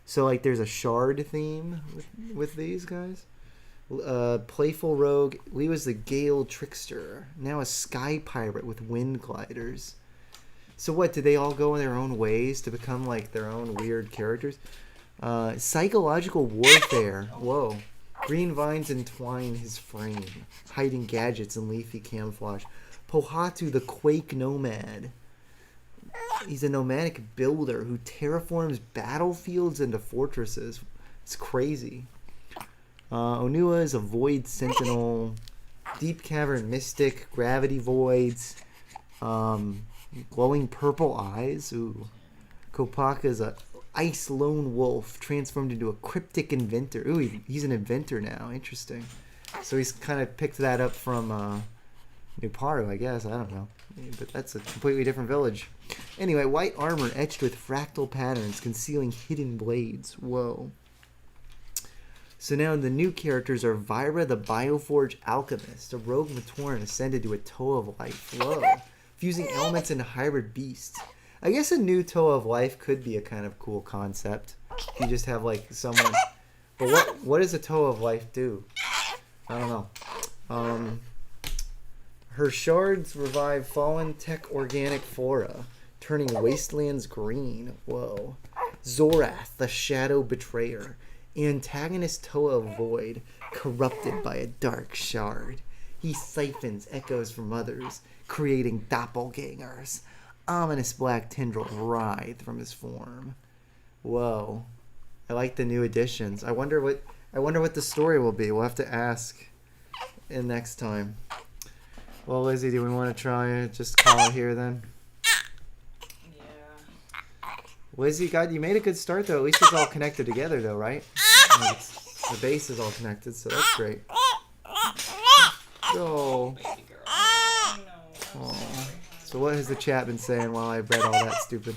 So, like, there's a shard theme with these guys. Playful rogue. Lee was the Gale trickster. Now a sky pirate with wind gliders. So what, did they all go in their own ways to become, like, their own weird characters? Psychological warfare. Whoa. Green vines entwine his frame, hiding gadgets in leafy camouflage. Pohatu the Quake Nomad. He's a nomadic builder who terraforms battlefields into fortresses. It's crazy. Onua is a void sentinel. Deep cavern mystic. Gravity voids. Glowing purple eyes. Ooh. Kopaka is a ice lone wolf transformed into a cryptic inventor. Ooh, he's an inventor now. Interesting. So he's kind of picked that up from Nuparu, I guess. I don't know. But that's a completely different village. Anyway, white armor etched with fractal patterns concealing hidden blades. Whoa. So now the new characters are Vyra the Bioforge Alchemist, a rogue Matoran ascended to a Toe of Life. Whoa. Fusing elements into hybrid beasts. I guess a new Toe of Life could be a kind of cool concept. You just have, like, someone... But what does a Toe of Life do? I don't know. Her shards revive fallen tech organic flora, turning wastelands green. Whoa. Zorath, the Shadow Betrayer. Antagonist Toa Void, corrupted by a dark shard. He siphons echoes from others, creating doppelgangers. Ominous black tendrils writhe from his form. Whoa. I like the new additions. I wonder what the story will be. We'll have to ask in next time. Well, Lizzie, do we want to try and just call it here then? Yeah. Lizzie, God, you made a good start though. At least it's all connected together though, right? Like, the base is all connected, so that's great. Oh. Baby girl. I know. I'm sorry. So what has the chat been saying while I read all that stupid?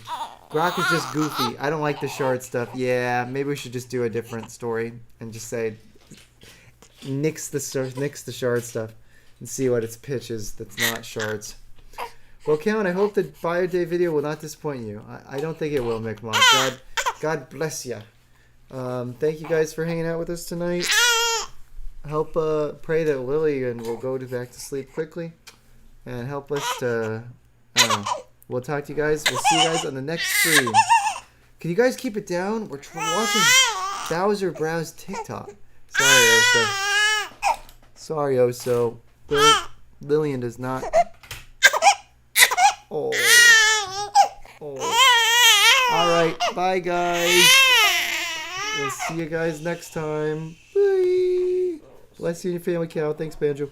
Grok is just goofy. I don't like the shard stuff. Yeah, maybe we should just do a different story and just say nix the shard stuff and see what its pitch is that's not shards. Well, Callan, I hope the Bio Day video will not disappoint you. I don't think it will, McMod. God bless you. Thank you guys for hanging out with us tonight. Help pray that Lillian will go back to sleep quickly. And help us to... I don't know. We'll talk to you guys. We'll see you guys on the next stream. Can you guys keep it down? We're watching Bowser browse TikTok. Sorry, Oso. Sorry, Oso. Lillian does not. Oh. Alright, bye guys. We'll see you guys next time. Bye. Bless you and your family, Cal. Thanks, Banjo.